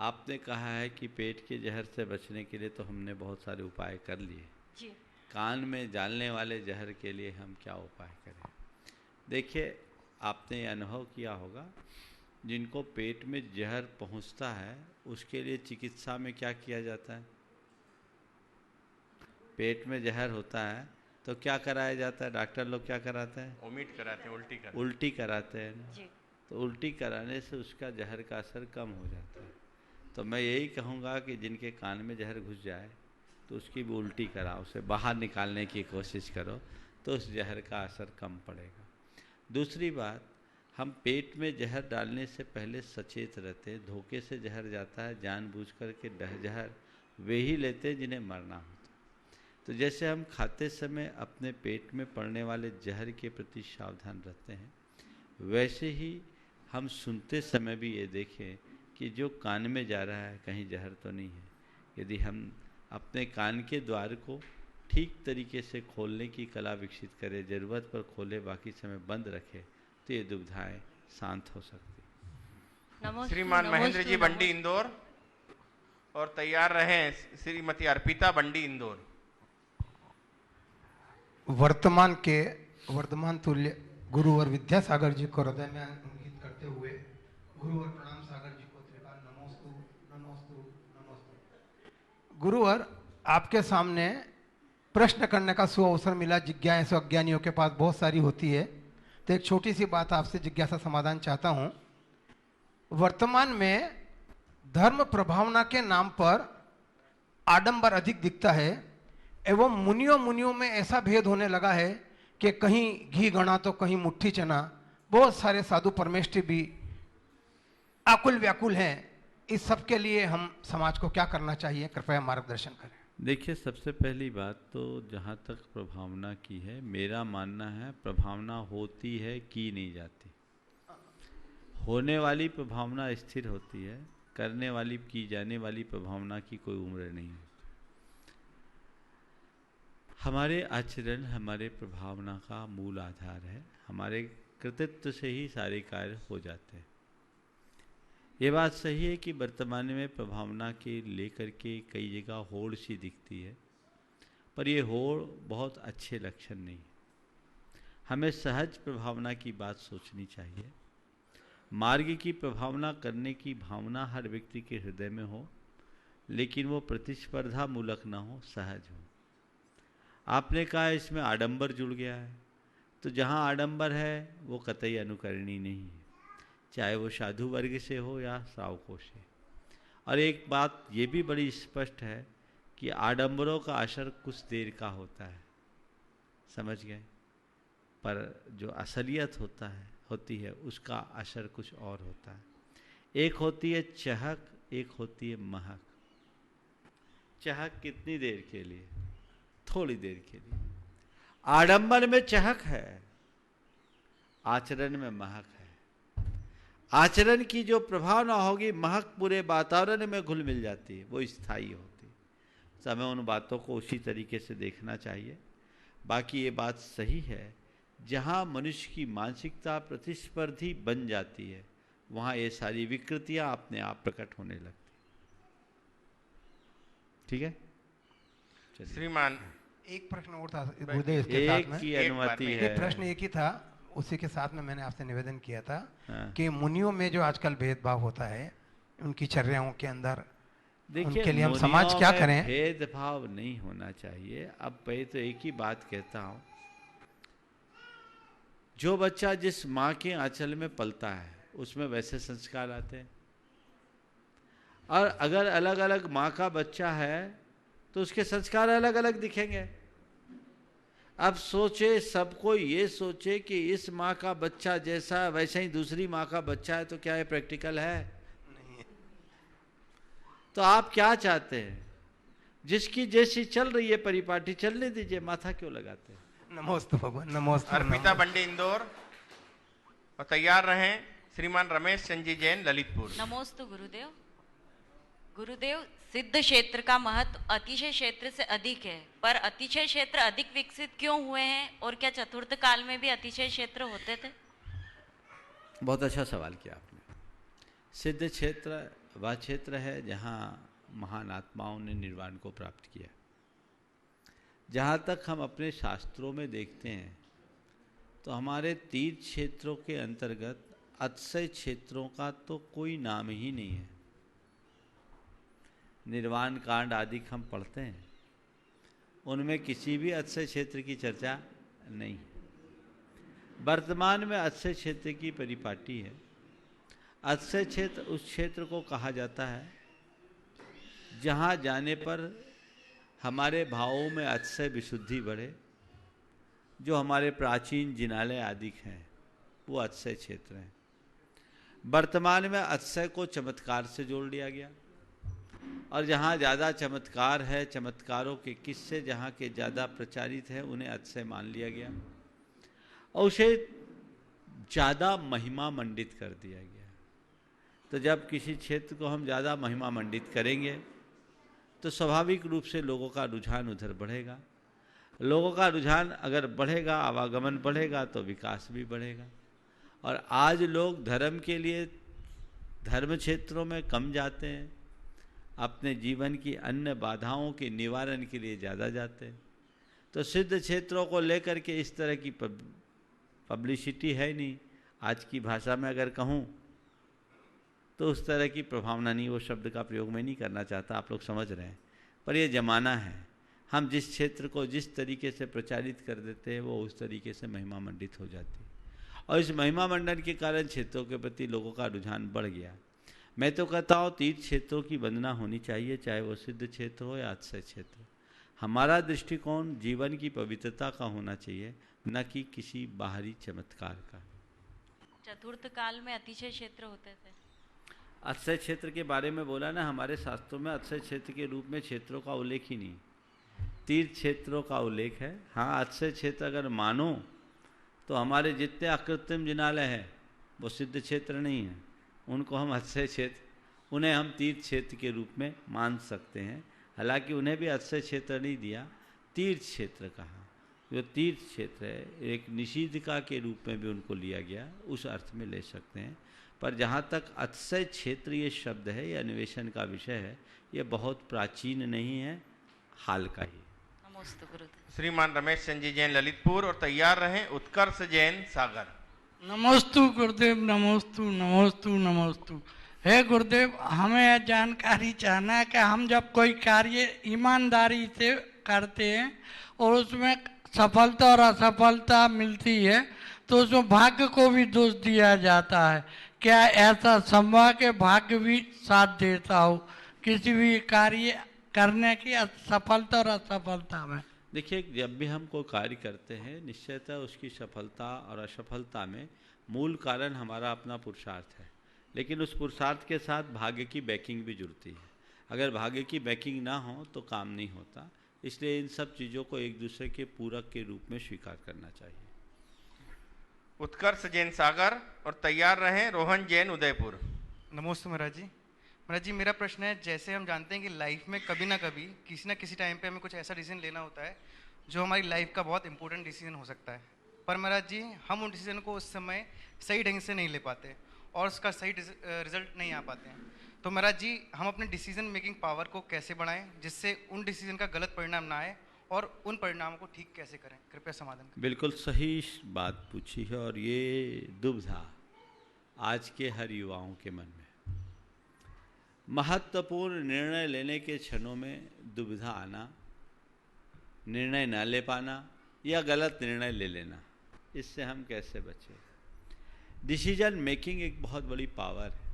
आपने कहा है कि पेट के जहर से बचने के लिए तो हमने बहुत सारे उपाय कर लिए
जी।
कान में डालने वाले जहर के लिए हम क्या उपाय करें? देखिए, आपने ये अनुभव किया होगा, जिनको पेट में जहर पहुंचता है उसके लिए चिकित्सा में क्या किया जाता है? पेट में जहर होता है तो क्या कराया जाता है? डॉक्टर लोग क्या कराते हैं?
वोमिट कराते हैं,
उल्टी कराते हैं ना।
जी।
तो उल्टी कराने से उसका जहर का असर कम हो जाता है। तो मैं यही कहूँगा कि जिनके कान में जहर घुस जाए तो उसकी भी उल्टी कराओ, उसे बाहर निकालने की कोशिश करो, तो उस जहर का असर कम पड़ेगा। दूसरी बात, हम पेट में जहर डालने से पहले सचेत रहते हैं। धोखे से जहर जाता है, जानबूझ कर के जहर वे ही लेते हैं जिन्हें मरना होता है। तो जैसे हम खाते समय अपने पेट में पड़ने वाले जहर के प्रति सावधान रहते हैं, वैसे ही हम सुनते समय भी ये देखें कि जो कान में जा रहा है कहीं जहर तो नहीं है। यदि हम अपने कान के द्वार को ठीक तरीके से खोलने की कला विकसित करें, ज़रूरत पर खोले, बाकी समय बंद रखें, तो ये दुविधाएं शांत हो सकती।
श्रीमान महेंद्र जी बंडी इंदौर, और तैयार रहें श्रीमती अर्पिता बंडी इंदौर।
वर्तमान तुल्य गुरुवर विद्यासागर जी को हृदय में अंकित करते हुए गुरुवर प्रणाम सागर जी को त्रिकाल नमोस्तु नमोस्तु नमोस्तु। गुरुवर, आपके सामने प्रश्न करने का सुअवसर मिला। जिज्ञासु अज्ञानियों के पास बहुत सारी होती है, तो एक छोटी सी बात आपसे जिज्ञासा समाधान चाहता हूँ। वर्तमान में धर्म प्रभावना के नाम पर आडंबर अधिक दिखता है, एवं मुनियों में ऐसा भेद होने लगा है कि कहीं घी गणा तो कहीं मुट्ठी चना। बहुत सारे साधु परमेष्ठी भी आकुल व्याकुल हैं। इस सब के लिए हम समाज को क्या करना चाहिए, कृपया मार्गदर्शन करें।
देखिए, सबसे पहली बात तो जहाँ तक प्रभावना की है, मेरा मानना है प्रभावना होती है की नहीं जाती। होने वाली प्रभावना स्थिर होती है, करने वाली की जाने वाली प्रभावना की कोई उम्र नहीं है। हमारे आचरण हमारे प्रभावना का मूल आधार है। हमारे कृतित्व से ही सारे कार्य हो जाते हैं। ये बात सही है कि वर्तमान में प्रभावना के लेकर के कई जगह होड़ सी दिखती है, पर ये होड़ बहुत अच्छे लक्षण नहीं है। हमें सहज प्रभावना की बात सोचनी चाहिए। मार्ग की प्रभावना करने की भावना हर व्यक्ति के हृदय में हो, लेकिन वो प्रतिस्पर्धा मूलक ना हो, सहज हो। आपने कहा इसमें आडंबर जुड़ गया है, तो जहाँ आडंबर है वो कतई अनुकरणीय नहीं है, चाहे वो साधु वर्ग से हो या श्रावकों से। और एक बात ये भी बड़ी स्पष्ट है कि आडंबरों का असर कुछ देर का होता है, समझ गए, पर जो असलियत होती है उसका असर कुछ और होता है। एक होती है चहक, एक होती है महक। चहक कितनी देर के लिए? थोड़ी देर के लिए। आडंबर में चहक है, आचरण में महक है। आचरण की जो प्रभाव ना होगी, महक पूरे वातावरण में घुल मिल जाती है, वो स्थायी होती है। तो हमें उन बातों को उसी तरीके से देखना चाहिए। बाकी ये बात सही है, जहाँ मनुष्य की मानसिकता प्रतिस्पर्धी बन जाती है, वहाँ ये सारी विकृतियाँ अपने आप प्रकट होने लगती। ठीक है,
श्रीमान
एक प्रश्न और था गुरुदेव इसके साथ में।
की अनुमति है।
एक प्रश्न एक ही था, उसी के साथ में मैंने आपसे निवेदन किया था
हाँ।
कि मुनियों में जो आजकल भेदभाव होता है उनकी चर्याओं के अंदर, उनके लिए हम समाज
मुनियों
क्या
में
करें?
भेदभाव नहीं होना चाहिए। अब मैं तो एक ही बात कहता हूँ, जो बच्चा जिस माँ के आंचल में पलता है उसमें वैसे संस्कार आते हैं, और अगर अलग अलग माँ का बच्चा है तो उसके संस्कार अलग अलग दिखेंगे। अब सोचे, सबको ये सोचे कि इस माँ का बच्चा जैसा है वैसे ही दूसरी माँ का बच्चा है, तो क्या ये प्रैक्टिकल है?
नहीं।
तो आप क्या चाहते हैं? जिसकी जैसी चल रही है परिपाटी चलने दीजिए, माथा क्यों लगाते हैं?
नमोस्तु भगवान, नमोस्तु।
अर्पिता बंडी इंदौर, और तैयार रहें श्रीमान रमेश चंद्र जैन ललितपुर।
नमोस्तु गुरुदेव। गुरुदेव, सिद्ध क्षेत्र का महत्व अतिशय क्षेत्र से अधिक है, पर अतिशय क्षेत्र अधिक विकसित क्यों हुए हैं, और क्या चतुर्थ काल में भी अतिशय क्षेत्र होते थे?
बहुत अच्छा सवाल किया आपने। सिद्ध क्षेत्र वह क्षेत्र है जहाँ महान आत्माओं ने निर्वाण को प्राप्त किया। जहाँ तक हम अपने शास्त्रों में देखते हैं तो हमारे तीर्थ क्षेत्रों के अंतर्गत अतिशय क्षेत्रों का तो कोई नाम ही नहीं है। निर्वाण कांड आदि हम पढ़ते हैं, उनमें किसी भी अतिशय क्षेत्र की चर्चा नहीं है। वर्तमान में अतिशय क्षेत्र की परिपाटी है। अतिशय क्षेत्र उस क्षेत्र को कहा जाता है जहाँ जाने पर हमारे भावों में अतिशय विशुद्धि बढ़े। जो हमारे प्राचीन जिनालय आदि हैं वो अतिशय क्षेत्र हैं। वर्तमान में अतिशय को चमत्कार से जोड़ लिया गया, और जहाँ ज़्यादा चमत्कार है, चमत्कारों के किस्से जहाँ के ज़्यादा प्रचारित हैं, उन्हें अतिशय मान लिया गया और उसे ज़्यादा महिमा मंडित कर दिया गया। तो जब किसी क्षेत्र को हम ज़्यादा महिमा मंडित करेंगे तो स्वाभाविक रूप से लोगों का रुझान उधर बढ़ेगा। लोगों का रुझान अगर बढ़ेगा, आवागमन बढ़ेगा, तो विकास भी बढ़ेगा। और आज लोग धर्म के लिए धर्म क्षेत्रों में कम जाते हैं, अपने जीवन की अन्य बाधाओं के निवारण के लिए ज़्यादा जाते हैं। तो सिद्ध क्षेत्रों को लेकर के इस तरह की पब्लिसिटी है नहीं। आज की भाषा में अगर कहूँ तो उस तरह की प्रभावना नहीं, वो शब्द का प्रयोग मैं नहीं करना चाहता, आप लोग समझ रहे हैं। पर ये ज़माना है, हम जिस क्षेत्र को जिस तरीके से प्रचारित कर देते हैं वो उस तरीके से महिमा मंडित हो जाती है, और इस महिमा मंडन के कारण क्षेत्रों के प्रति लोगों का रुझान बढ़ गया। मैं तो कहता हूँ तीर्थ क्षेत्रों की वंदना होनी चाहिए, चाहे वो सिद्ध क्षेत्र हो या अतिशय क्षेत्र। हमारा दृष्टिकोण जीवन की पवित्रता का होना चाहिए, न कि किसी बाहरी चमत्कार का।
चतुर्थ काल में अतिशय क्षेत्र होते थे।
अतिशय क्षेत्र के बारे में बोला ना, हमारे शास्त्रों में अतिशय क्षेत्र के रूप में क्षेत्रों का उल्लेख ही नहीं, तीर्थ क्षेत्रों का उल्लेख है। हाँ, अतिशय क्षेत्र अगर मानो तो हमारे जितने अकृत्रिम जिनालय हैं वो सिद्ध क्षेत्र नहीं है, उनको हम अतिशय क्षेत्र, उन्हें हम तीर्थ क्षेत्र के रूप में मान सकते हैं। हालांकि उन्हें भी अतिशय क्षेत्र नहीं दिया, तीर्थ क्षेत्र कहा। जो तीर्थ क्षेत्र है एक निषिद्धिका के रूप में भी उनको लिया गया, उस अर्थ में ले सकते हैं। पर जहाँ तक अतिशय क्षेत्र ये शब्द है, ये अन्वेषण का विषय है, ये बहुत प्राचीन नहीं है, हाल का ही।
नमोस्तु गुरुदेव।
श्रीमान रमेश चंद्र जैन ललितपुर, और तैयार रहें उत्कर्ष जैन सागर।
नमोस्तु गुरुदेव, नमोस्तु नमोस्तु नमोस्तु। हे गुरुदेव, हमें यह जानकारी चाहना है कि हम जब कोई कार्य ईमानदारी से करते हैं और उसमें सफलता और असफलता मिलती है तो उसमें भाग्य को भी दोष दिया जाता है। क्या ऐसा संभव के भाग्य भी साथ देता हो किसी भी कार्य करने की सफलता और असफलता में?
देखिए, जब भी हम कोई कार्य करते हैं निश्चयतः उसकी सफलता और असफलता में मूल कारण हमारा अपना पुरुषार्थ है, लेकिन उस पुरुषार्थ के साथ भाग्य की बैकिंग भी जुड़ती है। अगर भाग्य की बैकिंग ना हो तो काम नहीं होता, इसलिए इन सब चीज़ों को एक दूसरे के पूरक के रूप में स्वीकार करना चाहिए।
उत्कर्ष जैन सागर और तैयार रहें रोहन जैन उदयपुर।
नमस्ते महाराज जी। महाराज जी मेरा प्रश्न है, जैसे हम जानते हैं कि लाइफ में कभी ना कभी किसी ना किसी टाइम पे हमें कुछ ऐसा डिसीजन लेना होता है जो हमारी लाइफ का बहुत इंपॉर्टेंट डिसीजन हो सकता है, पर महाराज जी हम उन डिसीजन को उस समय सही ढंग से नहीं ले पाते और उसका सही रिजल्ट नहीं आ पाते हैं। तो महाराज जी हम अपने डिसीजन मेकिंग पावर को कैसे बढ़ाएं जिससे उन डिसीजन का गलत परिणाम ना आए और उन परिणामों को ठीक कैसे करें, कृपया समाधान करें।
बिल्कुल सही बात पूछी है और ये दुविधा आज के हर युवाओं के मन में। महत्वपूर्ण निर्णय लेने के क्षणों में दुविधा आना, निर्णय न ले पाना या गलत निर्णय ले लेना, इससे हम कैसे बचें। डिसीजन मेकिंग एक बहुत बड़ी पावर है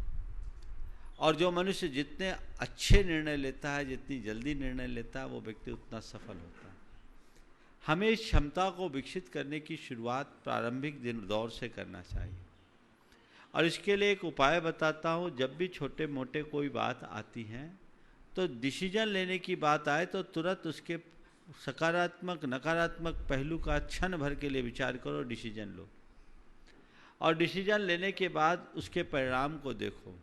और जो मनुष्य जितने अच्छे निर्णय लेता है, जितनी जल्दी निर्णय लेता है, वो व्यक्ति उतना सफल होता है। हमें इस क्षमता को विकसित करने की शुरुआत प्रारंभिक दौर से करना चाहिए और इसके लिए एक उपाय बताता हूँ। जब भी छोटे मोटे कोई बात आती है तो डिसीजन लेने की बात आए तो तुरंत उसके सकारात्मक नकारात्मक पहलू का क्षण भर के लिए विचार करो, डिसीजन लो और डिसीजन लेने के बाद उसके परिणाम को देखो।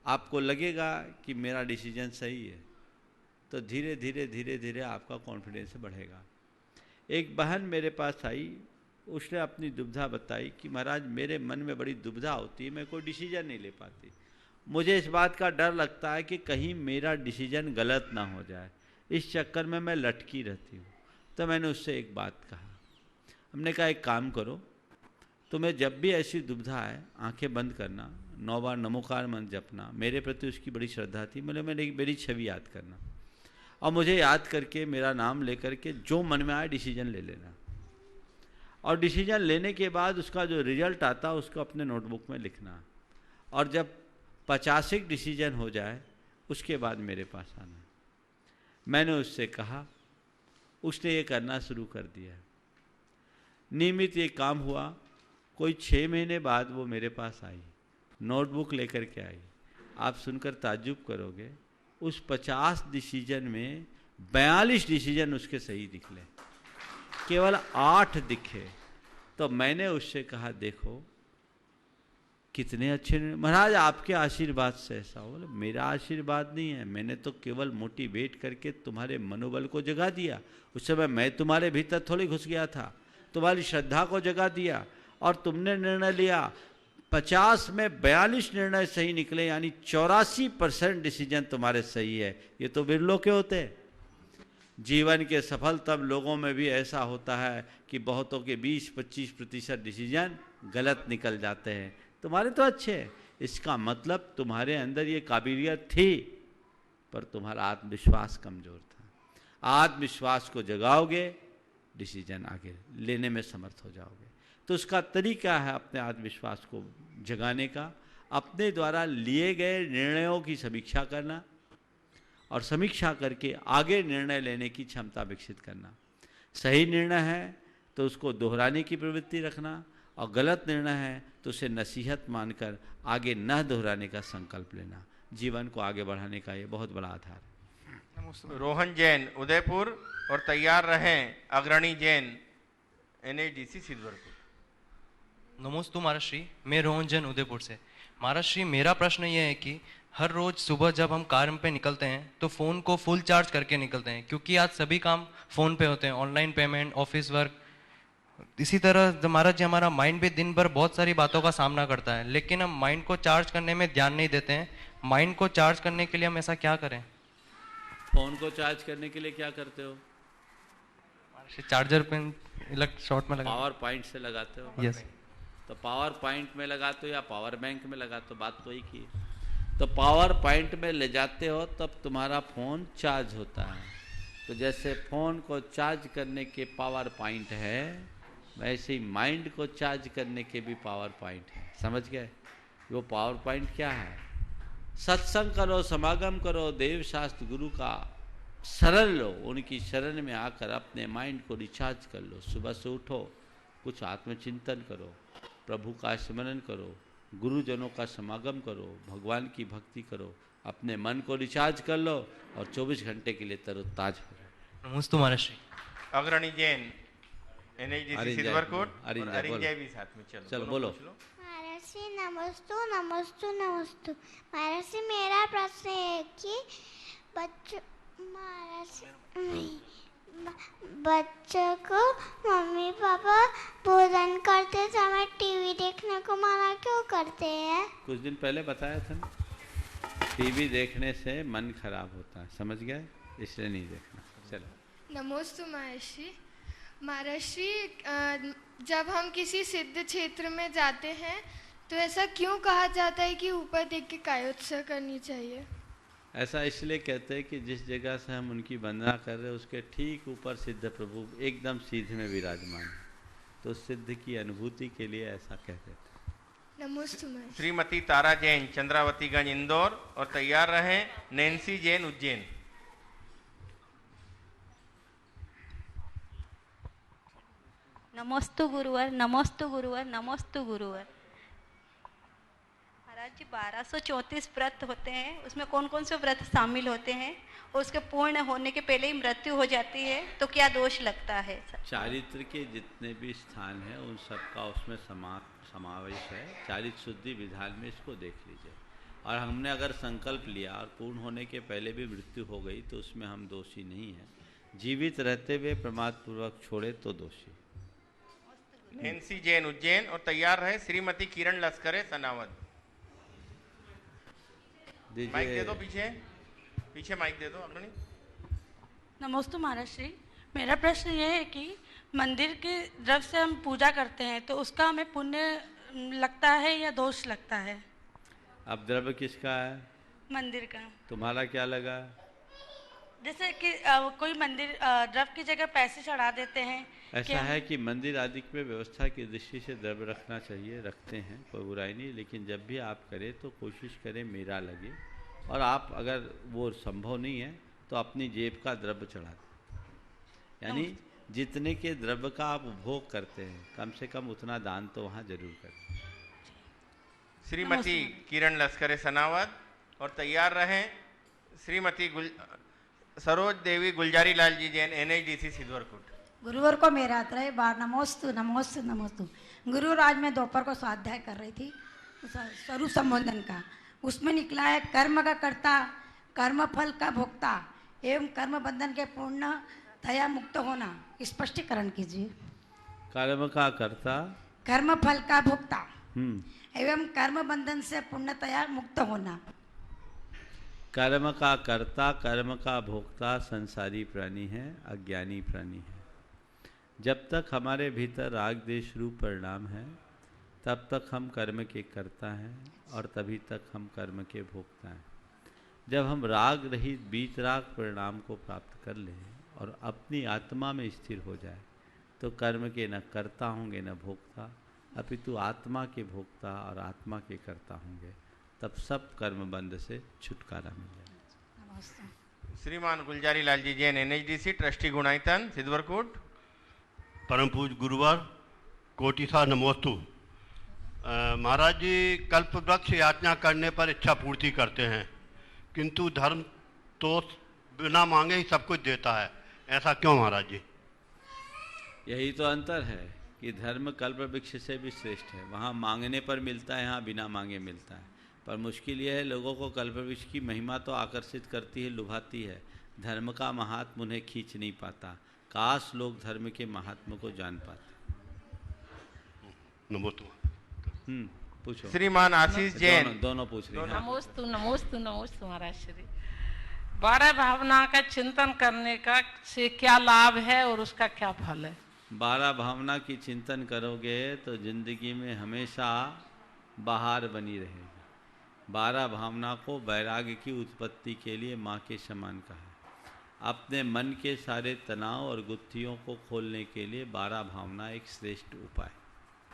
आपको लगेगा कि मेरा डिसीजन सही है तो धीरे धीरे धीरे धीरे आपका कॉन्फिडेंस बढ़ेगा। एक बहन मेरे पास आई, उसने अपनी दुविधा बताई कि महाराज मेरे मन में बड़ी दुविधा होती है, मैं कोई डिसीजन नहीं ले पाती, मुझे इस बात का डर लगता है कि कहीं मेरा डिसीजन गलत ना हो जाए, इस चक्कर में मैं लटकी रहती हूँ। तो मैंने उससे एक बात कहा, हमने कहा एक काम करो, तुम्हें जब भी ऐसी दुविधा है आंखें बंद करना, 9 बार नमोकार मंत्र जपना। मेरे प्रति उसकी बड़ी श्रद्धा थी, मेरी छवि याद करना और मुझे याद करके मेरा नाम लेकर के जो मन में आए डिसीजन ले लेना और डिसीजन लेने के बाद उसका जो रिजल्ट आता है उसको अपने नोटबुक में लिखना और जब 85 डिसीजन हो जाए उसके बाद मेरे पास आना। मैंने उससे कहा, उसने ये करना शुरू कर दिया। नियमित ये काम हुआ। कोई 6 महीने बाद वो मेरे पास आई, नोटबुक लेकर के आई। आप सुनकर ताज्जुब करोगे, उस 50 डिसीजन में 42 डिसीजन उसके सही निकले, केवल 8 दिखे। तो मैंने उससे कहा देखो कितने अच्छे महाराज आपके आशीर्वाद से ऐसा हो। बोले मेरा आशीर्वाद नहीं है, मैंने तो केवल मोटिवेट करके तुम्हारे मनोबल को जगा दिया। उस समय मैं तुम्हारे भीतर थोड़ी घुस गया था, तुम्हारी श्रद्धा को जगा दिया और तुमने निर्णय लिया। 50 में 42 निर्णय सही निकले, यानी 84% डिसीजन तुम्हारे सही है। ये तो बिरलों के होते हैं। जीवन के सफल तब लोगों में भी ऐसा होता है कि बहुतों के 20-25% डिसीजन गलत निकल जाते हैं, तुम्हारे तो अच्छे हैं। इसका मतलब तुम्हारे अंदर ये काबिलियत थी पर तुम्हारा आत्मविश्वास कमज़ोर था। आत्मविश्वास को जगाओगे, डिसीजन आगे लेने में समर्थ हो जाओगे। तो उसका तरीका है अपने आत्मविश्वास को जगाने का, अपने द्वारा लिए गए निर्णयों की समीक्षा करना और समीक्षा करके आगे निर्णय लेने की क्षमता विकसित करना। सही निर्णय है तो उसको दोहराने की प्रवृत्ति रखना और गलत निर्णय है तो उसे नसीहत मानकर आगे न दोहराने का संकल्प लेना। जीवन को आगे बढ़ाने का ये बहुत बड़ा आधार है।
रोहन जैन उदयपुर और तैयार रहें अग्रणी जैन NHDC सिल्वरपुर।
नमोस्तु महाराज श्री, मैं रोहन जैन उदयपुर से। महाराज श्री मेरा प्रश्न ये है कि हर रोज सुबह जब हम काम पे निकलते हैं तो फ़ोन को फुल चार्ज करके निकलते हैं, क्योंकि आज सभी काम फ़ोन पे होते हैं, ऑनलाइन पेमेंट, ऑफिस वर्क। इसी तरह महाराज जी हमारा माइंड भी दिन भर बहुत सारी बातों का सामना करता है, लेकिन हम माइंड को चार्ज करने में ध्यान नहीं देते हैं। माइंड को चार्ज करने के लिए हम ऐसा क्या करें?
फ़ोन को चार्ज करने के लिए क्या करते हो?
चार्जर पे शॉर्ट में लगा,
पावर पॉइंट से लगाते हो?
यस।
तो पावर पॉइंट में लगाते हो या पावर बैंक में लगाते हो, बात तो एक ही है। तो पावर पॉइंट में ले जाते हो तब तुम्हारा फ़ोन चार्ज होता है। तो जैसे फ़ोन को चार्ज करने के पावर पॉइंट है, वैसे ही माइंड को चार्ज करने के भी पावर पॉइंट है। समझ गए? वो पावर पॉइंट क्या है? सत्संग करो, समागम करो, देव शास्त्र गुरु का शरण लो, उनकी शरण में आकर अपने माइंड को रिचार्ज कर लो। सुबह से उठो, कुछ आत्मचिंतन करो, प्रभु का स्मरण करो, गुरुजनों का समागम करो, भगवान की भक्ति करो, अपने मन को रिचार्ज कर लो और 24 घंटे के लिए तरोताज हो जाओ।
नमस्ते महाराज श्री।
अग्रणी जैन NHDC सिद्धवरकोट और
अरिंजय
अरिंजय भी साथ में। चलो
चलो बोलो।
महाराज नमस्तु नमस्तु नमस्तु। महाराज मेरा प्रश्न है कि बच्चों को मम्मी पापा भोजन करते समय टीवी देखने को मना क्यों करते हैं?
कुछ दिन पहले बताया था ना, टीवी देखने से मन खराब होता है, समझ गए, इसलिए नहीं देखना। चलो।
नमोस्तु महर्षि। महर्षि, जब हम किसी सिद्ध क्षेत्र में जाते हैं तो ऐसा क्यों कहा जाता है कि ऊपर देख के कायोत्सव करनी चाहिए?
ऐसा इसलिए कहते हैं कि जिस जगह से हम उनकी वंदना कर रहे हैं उसके ठीक ऊपर सिद्ध प्रभु एकदम सीधे में विराजमान है, तो सिद्ध की अनुभूति के लिए ऐसा कहते थे।
नमोस्तु महर्षि।
श्रीमती तारा जैन, चंद्रावतीगंज, इंदौर, और तैयार रहें नैन्सी जैन, उज्जैन।
नमोस्तु गुरुवर, नमोस्तु गुरुवर, नमोस्तु गुरुवर। महाराज जी 1234 व्रत होते हैं, उसमें कौन कौन से व्रत शामिल होते हैं और उसके पूर्ण होने के पहले ही मृत्यु हो जाती है तो क्या दोष लगता है?
चारित्र के जितने भी स्थान हैं उन सबका उसमें समावेश है। चारित्र शुद्धि विधान में इसको देख लीजिए। और हमने अगर संकल्प लिया और पूर्ण होने के पहले भी मृत्यु हो गई तो उसमें हम दोषी नहीं हैं। जीवित रहते हुए प्रमादपूर्वक छोड़े तो दोषी।
नैन्सी जैन, उज्जैन, और तैयार रहे श्रीमती किरण लश्करे, सनावद। माइक दे दो, पीछे माइक दे दो अग्रणी।
नमोस्तु महाराज श्री। मेरा प्रश्न ये है कि मंदिर के द्रव्य से हम पूजा करते हैं तो उसका हमें पुण्य लगता है या दोष लगता है?
अब द्रव्य किसका है?
मंदिर का।
तुम्हारा क्या लगा?
जैसे कि कोई मंदिर द्रव्य की जगह पैसे चढ़ा देते हैं।
ऐसा है कि मंदिर आदि में व्यवस्था की दृष्टि से द्रव्य रखना चाहिए, रखते हैं, कोई बुराई नहीं, लेकिन जब भी आप करें तो कोशिश करें मेरा लगे। और आप अगर वो संभव नहीं है तो अपनी जेब का द्रव्य चढ़ा दें, यानी जितने के द्रव्य का आप उपभोग करते हैं कम से कम उतना दान तो वहाँ जरूर करें।
श्रीमती किरण लश्करे, सनावद, और तैयार रहें श्रीमती सरोज देवी गुलजारी लाल जी जैन, NHDC सिद्धवरकोट।
गुरुवर को मेरा आत्रय बार नमोस्तु नमोस्तु नमोस्तु। गुरुवर, आज मैं दोपहर को स्वाध्याय कर रही थी स्वरूप संबोधन का, उसमें निकला है कर्म का कर्ता, कर्म फल का भोक्ता एवं कर्म बंधन के पूर्णतया मुक्त होना। स्पष्टीकरण कीजिए।
कर्म का कर्ता,
कर्म फल का भोक्ता एवं कर्म बंधन से पूर्णतया मुक्त होना।
कर्म का कर्ता, कर्म का भोक्ता संसारी प्राणी है, अज्ञानी प्राणी है। जब तक हमारे भीतर राग देश रूप परिणाम है तब तक हम कर्म के कर्ता हैं और तभी तक हम कर्म के भोक्ता हैं। जब हम राग रहित बीतराग परिणाम को प्राप्त कर लें और अपनी आत्मा में स्थिर हो जाए तो कर्म के न कर्ता होंगे न भोक्ता, अपितु आत्मा के भोक्ता और आत्मा के कर्ता होंगे। तब सब कर्म बंध से छुटकारा मिल जाए।
श्रीमान गुलजारी लाल जी जैन, NHDC, ट्रस्टी गुणायतन, सिद्धवरकोट।
परम पूज्य गुरुवर कोटिसा नमोस्तु। महाराज जी कल्प वृक्ष याचना करने पर इच्छा पूर्ति करते हैं, किंतु धर्म तो बिना मांगे ही सब कुछ देता है, ऐसा क्यों महाराज जी?
यही तो अंतर है कि धर्म कल्प वृक्ष से भी श्रेष्ठ है। वहाँ मांगने पर मिलता है, यहाँ बिना मांगे मिलता है। पर मुश्किल यह है, लोगों को कल्प वृक्ष की महिमा तो आकर्षित करती है, लुभाती है, धर्म का महात्म उन्हें खींच नहीं पाता। काश लोग धर्म के महात्म को जान पाते। पूछो।
श्रीमान आशीष जैन,
दोनों पूछ रहे हैं।
नमोस्तु नमोस्तु नमोस्तु महाराज श्री। 12 भावना का चिंतन करने का से क्या लाभ है और उसका क्या फल है?
12 भावना की चिंतन करोगे तो जिंदगी में हमेशा बहार बनी रहेगी। 12 भावना को वैराग्य की उत्पत्ति के लिए माँ के समान कहा। अपने मन के सारे तनाव और गुत्थियों को खोलने के लिए 12 भावना एक श्रेष्ठ उपाय।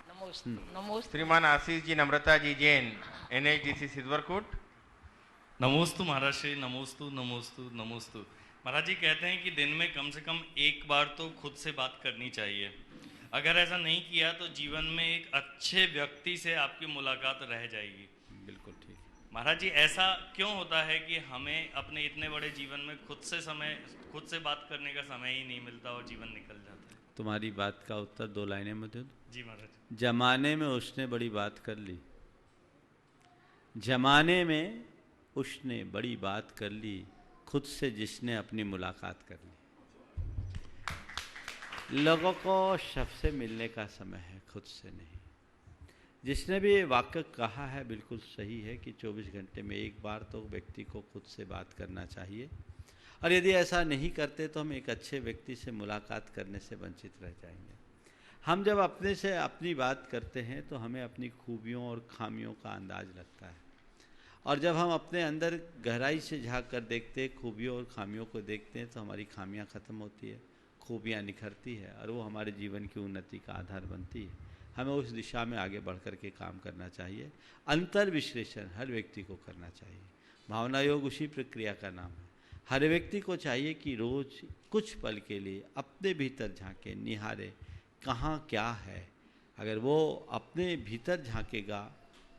नमोस्तु।
श्रीमान आशीष जी, नम्रता जी जैन, NHDC सिद्धवरकोट।
नमोस्तु महाराज श्री। नमोस्तु नमोस्तु नमोस्तु। महाराज जी कहते हैं कि दिन में कम से कम एक बार तो खुद से बात करनी चाहिए। अगर ऐसा नहीं किया तो जीवन में एक अच्छे व्यक्ति से आपकी मुलाकात रह जाएगी।
बिल्कुल ठीक।
महाराज जी ऐसा क्यों होता है कि हमें अपने इतने बड़े जीवन में खुद से बात करने का समय ही नहीं मिलता और जीवन निकल जाता है?
तुम्हारी बात का उत्तर 2 लाइनें में दे दूं?
जी महाराज।
जमाने में उसने बड़ी बात कर ली, जमाने में उसने बड़ी बात कर ली, खुद से जिसने अपनी मुलाकात कर ली। लोगों को सबसे मिलने का समय है, खुद से नहीं। जिसने भी ये वाक्य कहा है बिल्कुल सही है कि 24 घंटे में एक बार तो व्यक्ति को खुद से बात करना चाहिए, और यदि ऐसा नहीं करते तो हम एक अच्छे व्यक्ति से मुलाकात करने से वंचित रह जाएंगे। हम जब अपने से अपनी बात करते हैं तो हमें अपनी खूबियों और खामियों का अंदाज लगता है, और जब हम अपने अंदर गहराई से झांक कर देखते हैं, खूबियों और खामियों को देखते हैं, तो हमारी खामियां ख़त्म होती है, खूबियां निखरती है, और वो हमारे जीवन की उन्नति का आधार बनती है। हमें उस दिशा में आगे बढ़ कर के काम करना चाहिए। अंतर विश्लेषण हर व्यक्ति को करना चाहिए। भावना योग उसी प्रक्रिया का नाम है। हर व्यक्ति को चाहिए कि रोज़ कुछ पल के लिए अपने भीतर झांके, निहारे कहाँ क्या है। अगर वो अपने भीतर झांकेगा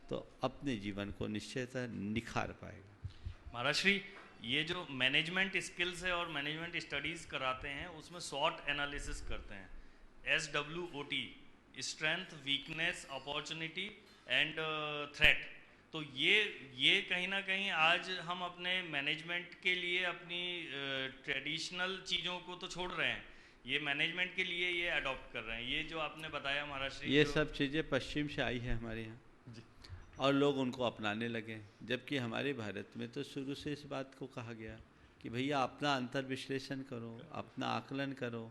तो अपने जीवन को निश्चयतः निखार पाएगा।
महाराज श्री, ये जो मैनेजमेंट स्किल्स है और मैनेजमेंट स्टडीज़ कराते हैं उसमें SWOT एनालिसिस करते हैं, SWOT, strength, weakness, opportunity and threat. तो ये कहीं ना कहीं आज हम अपने मैनेजमेंट के लिए अपनी ट्रेडिशनल चीज़ों को तो छोड़ रहे हैं, ये मैनेजमेंट के लिए ये अडॉप्ट कर रहे हैं। ये जो आपने बताया महाराज श्री,
ये सब चीज़ें पश्चिम से आई है हमारे यहाँ और लोग उनको अपनाने लगे, जबकि हमारे भारत में तो शुरू से इस बात को कहा गया कि भैया अपना अंतर विश्लेषण करो, अपना आकलन करो।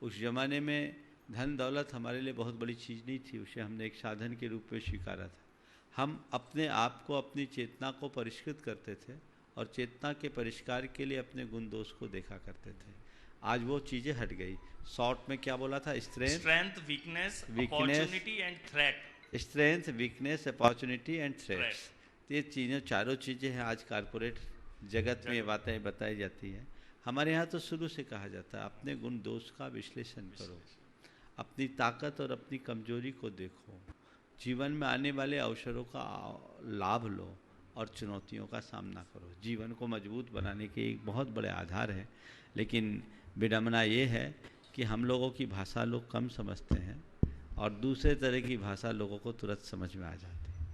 उस ज़माने में धन दौलत हमारे लिए बहुत बड़ी चीज़ नहीं थी, उसे हमने एक साधन के रूप में स्वीकारा था। हम अपने आप को, अपनी चेतना को परिष्कृत करते थे और चेतना के परिष्कार के लिए अपने गुण दोष को देखा करते थे। आज वो चीज़ें हट गई। शॉर्ट में क्या बोला था?
Strength, weakness, opportunity and threat.
Strength, weakness, opportunity and threats, ये चीज़ें, चारों चीज़ें हैं। आज कारपोरेट जगत में ये बातें बताई जाती हैं। हमारे यहाँ तो शुरू से कहा जाता है अपने गुण दोष का विश्लेषण करो, अपनी ताकत और अपनी कमजोरी को देखो, जीवन में आने वाले अवसरों का लाभ लो और चुनौतियों का सामना करो। जीवन को मजबूत बनाने के एक बहुत बड़े आधार है। लेकिन विडंबना ये है कि हम लोगों की भाषा लोग कम समझते हैं और दूसरे तरह की भाषा लोगों को तुरंत समझ में आ जाती है।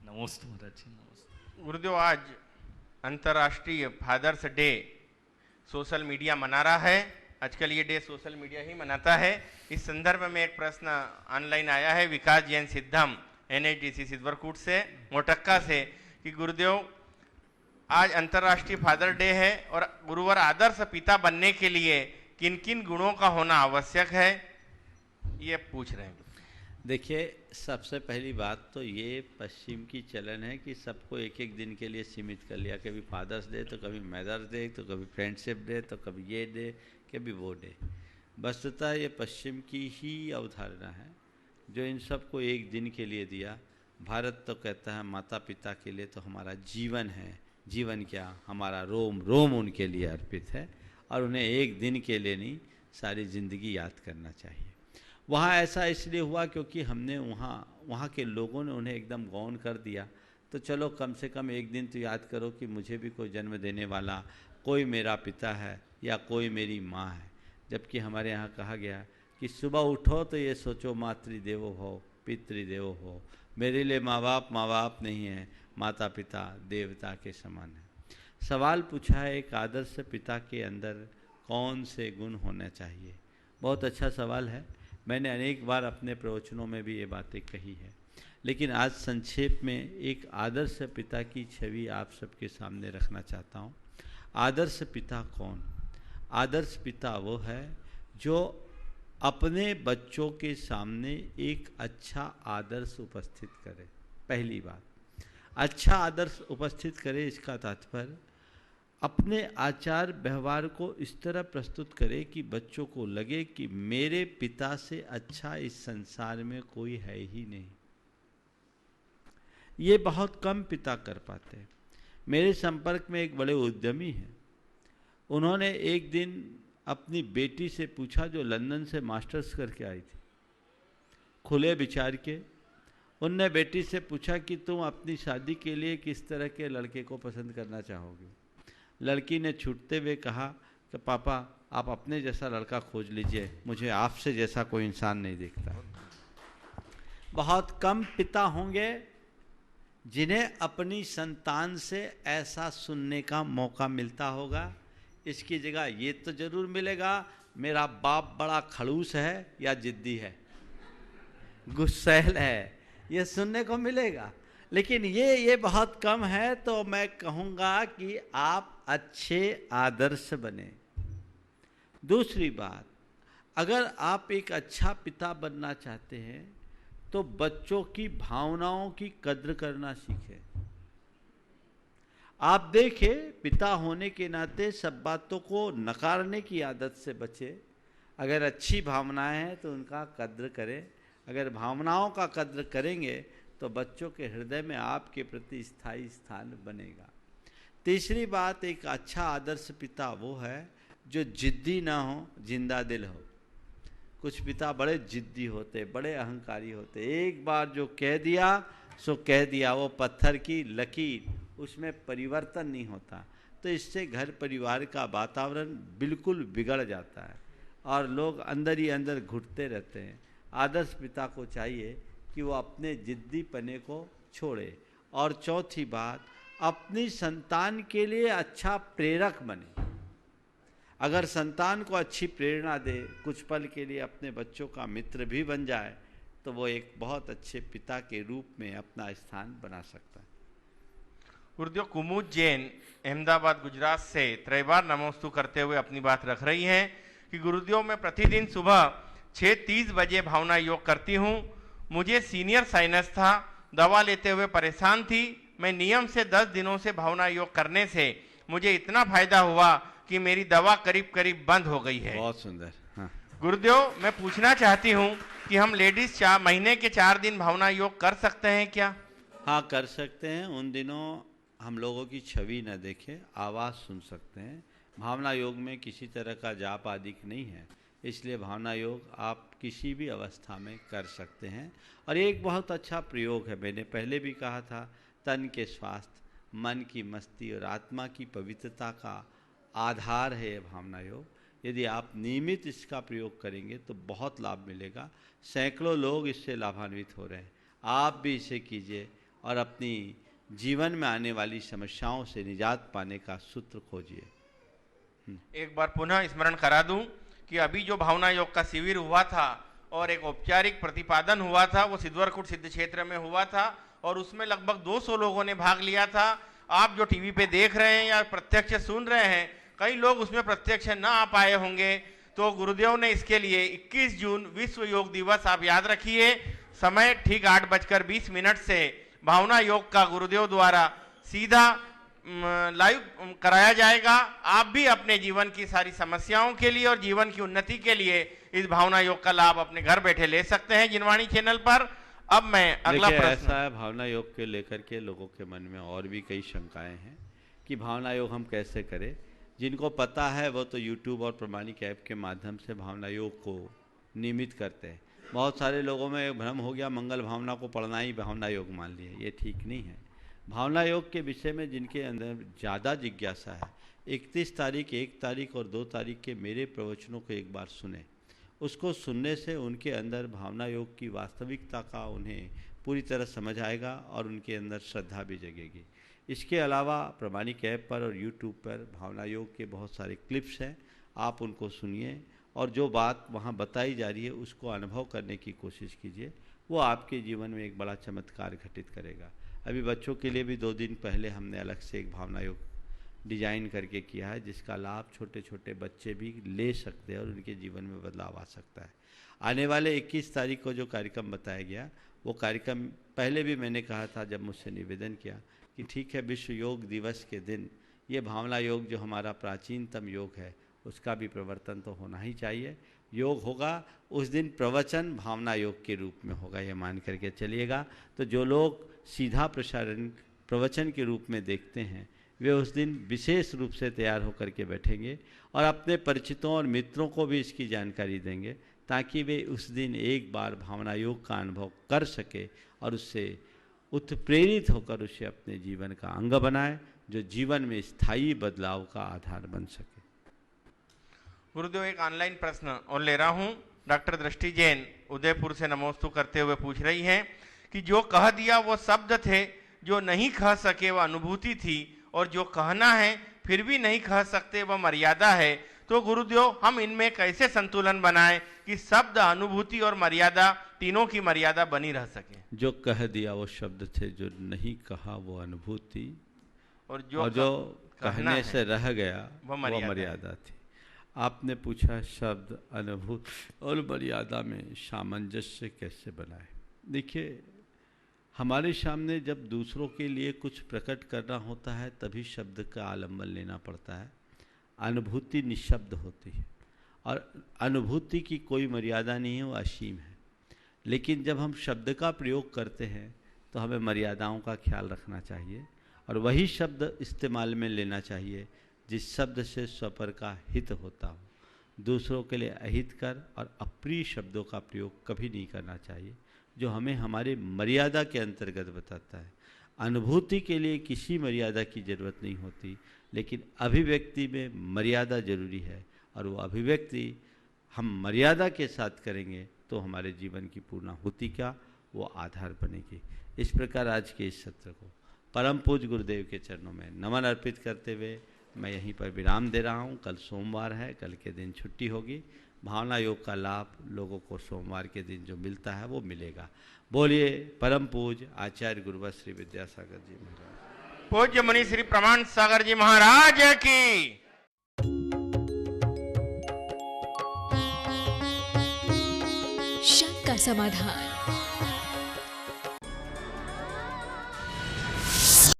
नमस्ते महाराज जी। नमस्ते
गुरुदेव, आज अंतर्राष्ट्रीय फादर्स डे सोशल मीडिया मना रहा है। आजकल ये डे सोशल मीडिया ही मनाता है। इस संदर्भ में एक प्रश्न ऑनलाइन आया है विकास जैन सिद्धम, NHDC सिद्धवरकूट से, मोटक्का से, कि गुरुदेव आज अंतर्राष्ट्रीय फादर डे है और गुरुवर आदर्श पिता बनने के लिए किन किन गुणों का होना आवश्यक है, ये पूछ रहे हैं।
देखिए, सबसे पहली बात तो ये पश्चिम की चलन है कि सबको एक एक दिन के लिए सीमित कर लिया। कभी फादर्स डे तो कभी मदर्स डे, तो कभी फ्रेंडशिप डे, तो कभी ये डे, कभी वो डे। वस्तुतः ये पश्चिम की ही अवधारणा है जो इन सबको एक दिन के लिए दिया। भारत तो कहता है माता पिता के लिए तो हमारा जीवन है। जीवन क्या, हमारा रोम रोम उनके लिए अर्पित है और उन्हें एक दिन के लिए नहीं, सारी ज़िंदगी याद करना चाहिए। वहाँ ऐसा इसलिए हुआ क्योंकि हमने वहाँ के लोगों ने उन्हें एकदम गौण कर दिया। तो चलो कम से कम एक दिन तो याद करो कि मुझे भी कोई जन्म देने वाला कोई मेरा पिता है या कोई मेरी माँ है। जबकि हमारे यहाँ कहा गया कि सुबह उठो तो ये सोचो मातृदेवो भव पितृदेवो भव। मेरे लिए माँ बाप नहीं है, माता पिता देवता के समान है। सवाल पूछा है एक आदर्श पिता के अंदर कौन से गुण होने चाहिए। बहुत अच्छा सवाल है। मैंने अनेक बार अपने प्रवचनों में भी ये बातें कही है, लेकिन आज संक्षेप में एक आदर्श पिता की छवि आप सबके सामने रखना चाहता हूँ। आदर्श पिता कौन? आदर्श पिता वो है जो अपने बच्चों के सामने एक अच्छा आदर्श उपस्थित करे। पहली बात, अच्छा आदर्श उपस्थित करे, इसका तात्पर्य अपने आचार व्यवहार को इस तरह प्रस्तुत करे कि बच्चों को लगे कि मेरे पिता से अच्छा इस संसार में कोई है ही नहीं। ये बहुत कम पिता कर पाते हैं। मेरे संपर्क में एक बड़े उद्यमी हैं। उन्होंने एक दिन अपनी बेटी से पूछा, जो लंदन से मास्टर्स करके आई थी, खुले विचार के। उनने बेटी से पूछा कि तुम अपनी शादी के लिए किस तरह के लड़के को पसंद करना चाहोगी। लड़की ने छूटते हुए कहा, कि पापा आप अपने जैसा लड़का खोज लीजिए, मुझे आपसे जैसा कोई इंसान नहीं दिखता। बहुत कम पिता होंगे जिन्हें अपनी संतान से ऐसा सुनने का मौका मिलता होगा। इसकी जगह ये तो जरूर मिलेगा, मेरा बाप बड़ा खड़ूस है या जिद्दी है, गुस्सैल है, ये सुनने को मिलेगा। लेकिन ये बहुत कम है। तो मैं कहूँगा कि आप अच्छे आदर्श बने। दूसरी बात, अगर आप एक अच्छा पिता बनना चाहते हैं तो बच्चों की भावनाओं की कद्र करना सीखें। आप देखें, पिता होने के नाते सब बातों को नकारने की आदत से बचें। अगर अच्छी भावनाएं हैं तो उनका कद्र करें। अगर भावनाओं का कद्र करेंगे तो बच्चों के हृदय में आपके प्रति स्थायी स्थान बनेगा। तीसरी बात, एक अच्छा आदर्श पिता वो है जो जिद्दी ना हो, जिंदा दिल हो। कुछ पिता बड़े जिद्दी होते, बड़े अहंकारी होते, एक बार जो कह दिया सो कह दिया, वो पत्थर की लकीर, उसमें परिवर्तन नहीं होता। तो इससे घर परिवार का वातावरण बिल्कुल बिगड़ जाता है और लोग अंदर ही अंदर घुटते रहते हैं। आदर्श पिता को चाहिए कि वो अपने जिद्दीपने को छोड़े। और चौथी बात, अपनी संतान के लिए अच्छा प्रेरक बने। अगर संतान को अच्छी प्रेरणा दे, कुछ पल के लिए अपने बच्चों का मित्र भी बन जाए, तो वो एक बहुत अच्छे पिता के रूप में अपना स्थान बना सकता है।
गुरुदेव कुमुद जैन अहमदाबाद गुजरात से त्रैबार नमोस्तु करते हुए अपनी बात रख रही हैं कि गुरुदेव मैं प्रतिदिन सुबह 6:30 बजे भावना योग करती हूँ। मुझे सीनियर साइनस था, दवा लेते हुए परेशान थी। मैं नियम से 10 दिनों से भावना योग करने से मुझे इतना फायदा हुआ कि मेरी दवा करीब करीब बंद हो गई है।
बहुत सुंदर। हाँ।
गुरुदेव मैं पूछना चाहती हूँ कि हम लेडीज महीने के 4 दिन भावना योग कर सकते हैं क्या?
हाँ, कर सकते हैं। उन दिनों हम लोगों की छवि न देखें, आवाज़ सुन सकते हैं। भावना योग में किसी तरह का जाप आदि नहीं है, इसलिए भावना योग आप किसी भी अवस्था में कर सकते हैं। और एक बहुत अच्छा प्रयोग है, मैंने पहले भी कहा था, तन के स्वास्थ्य, मन की मस्ती और आत्मा की पवित्रता का आधार है ये भावना योग। यदि आप नियमित इसका प्रयोग करेंगे तो बहुत लाभ मिलेगा। सैकड़ों लोग इससे लाभान्वित हो रहे हैं। आप भी इसे कीजिए और अपनी जीवन में आने वाली समस्याओं से निजात पाने का सूत्र खोजिए।
एक बार पुनः स्मरण करा दूं कि अभी जो भावना योग का शिविर हुआ था और एक औपचारिक प्रतिपादन हुआ था, वो सिद्धवरकुट सिद्ध क्षेत्र में हुआ था और उसमें लगभग 200 लोगों ने भाग लिया था। आप जो टीवी पे देख रहे हैं या प्रत्यक्ष सुन रहे हैं, कई लोग उसमें प्रत्यक्ष न आ पाए होंगे। तो गुरुदेव ने इसके लिए 21 जून विश्व योग दिवस आप याद रखिए, समय ठीक 8:20 से भावना योग का गुरुदेव द्वारा सीधा लाइव कराया जाएगा। आप भी अपने जीवन की सारी समस्याओं के लिए और जीवन की उन्नति के लिए इस भावना योग का लाभ अपने घर बैठे ले सकते हैं जिनवाणी चैनल पर। अब मैं अगला प्रश्न,
ऐसा है, भावना योग के लेकर के लोगों के मन में और भी कई शंकाएं हैं कि भावना योग हम कैसे करें। जिनको पता है वो तो YouTube और प्रमाणिक ऐप के माध्यम से भावना योग को नियमित करते हैं। बहुत सारे लोगों में भ्रम हो गया, मंगल भावना को पढ़ना ही भावना योग मान लिए, ये ठीक नहीं है। भावना योग के विषय में जिनके अंदर ज़्यादा जिज्ञासा है, 31 तारीख, 1 तारीख और 2 तारीख के मेरे प्रवचनों को एक बार सुने। उसको सुनने से उनके अंदर भावना योग की वास्तविकता का उन्हें पूरी तरह समझ आएगा और उनके अंदर श्रद्धा भी जगेगी। इसके अलावा प्रमाणिक ऐप पर और YouTube पर भावना योग के बहुत सारे क्लिप्स हैं, आप उनको सुनिए और जो बात वहाँ बताई जा रही है उसको अनुभव करने की कोशिश कीजिए। वो आपके जीवन में एक बड़ा चमत्कार घटित करेगा। अभी बच्चों के लिए भी 2 दिन पहले हमने अलग से एक भावना योग डिजाइन करके किया है, जिसका लाभ छोटे छोटे बच्चे भी ले सकते हैं और उनके जीवन में बदलाव आ सकता है। आने वाले 21 तारीख को जो कार्यक्रम बताया गया, वो कार्यक्रम पहले भी मैंने कहा था जब मुझसे निवेदन किया कि ठीक है, विश्व योग दिवस के दिन ये भावना योग जो हमारा प्राचीनतम योग है उसका भी प्रवर्तन तो होना ही चाहिए। योग होगा उस दिन प्रवचन भावना योग के रूप में होगा, ये मान करके चलिएगा। तो जो लोग सीधा प्रसारण प्रवचन के रूप में देखते हैं वे उस दिन विशेष रूप से तैयार होकर के बैठेंगे और अपने परिचितों और मित्रों को भी इसकी जानकारी देंगे ताकि वे उस दिन एक बार भावना योग का अनुभव कर सके और उससे उत्प्रेरित होकर उसे अपने जीवन का अंग बनाए, जो जीवन में स्थायी बदलाव का आधार बन सके।
गुरुदेव एक ऑनलाइन प्रश्न और ले रहा हूं। डॉक्टर दृष्टि जैन उदयपुर से नमोस्तु करते हुए पूछ रही हैं कि जो कह दिया वो शब्द थे, जो नहीं कह सके वह अनुभूति थी, और जो कहना है फिर भी नहीं कह सकते वह मर्यादा है। तो गुरुदेव हम इनमें कैसे संतुलन बनाएं कि शब्द, अनुभूति और मर्यादा तीनों की मर्यादा बनी रह सके?
जो कह दिया वो शब्द थे, जो नहीं कहा वो अनुभूति, और जो कहने से रह गया वो मर्यादा थी। आपने पूछा शब्द, अनुभूति और मर्यादा में सामंजस्य कैसे बनाए। देखिए, हमारे सामने जब दूसरों के लिए कुछ प्रकट करना होता है तभी शब्द का आलम्बन लेना पड़ता है। अनुभूति निःशब्द होती है और अनुभूति की कोई मर्यादा नहीं है, वो असीम है। लेकिन जब हम शब्द का प्रयोग करते हैं तो हमें मर्यादाओं का ख्याल रखना चाहिए और वही शब्द इस्तेमाल में लेना चाहिए जिस शब्द से स्वपर का हित होता हो। दूसरों के लिए अहितकर और अप्रिय शब्दों का प्रयोग कभी नहीं करना चाहिए, जो हमें हमारे मर्यादा के अंतर्गत बताता है। अनुभूति के लिए किसी मर्यादा की जरूरत नहीं होती, लेकिन अभिव्यक्ति में मर्यादा जरूरी है, और वो अभिव्यक्ति हम मर्यादा के साथ करेंगे तो हमारे जीवन की पूर्णाहुति का वो आधार बनेगी। इस प्रकार आज के इस सत्र को परम पूज्य गुरुदेव के चरणों में नमन अर्पित करते हुए मैं यहीं पर विराम दे रहा हूँ। कल सोमवार है, कल के दिन छुट्टी होगी। भावना योग का लाभ लोगों को सोमवार के दिन जो मिलता है वो मिलेगा। बोलिए परम पूज्य आचार्य गुरुवर श्री विद्यासागर जी महाराज,
पूज्य मुनि श्री प्रमाण सागर जी महाराज की।
शंका समाधान।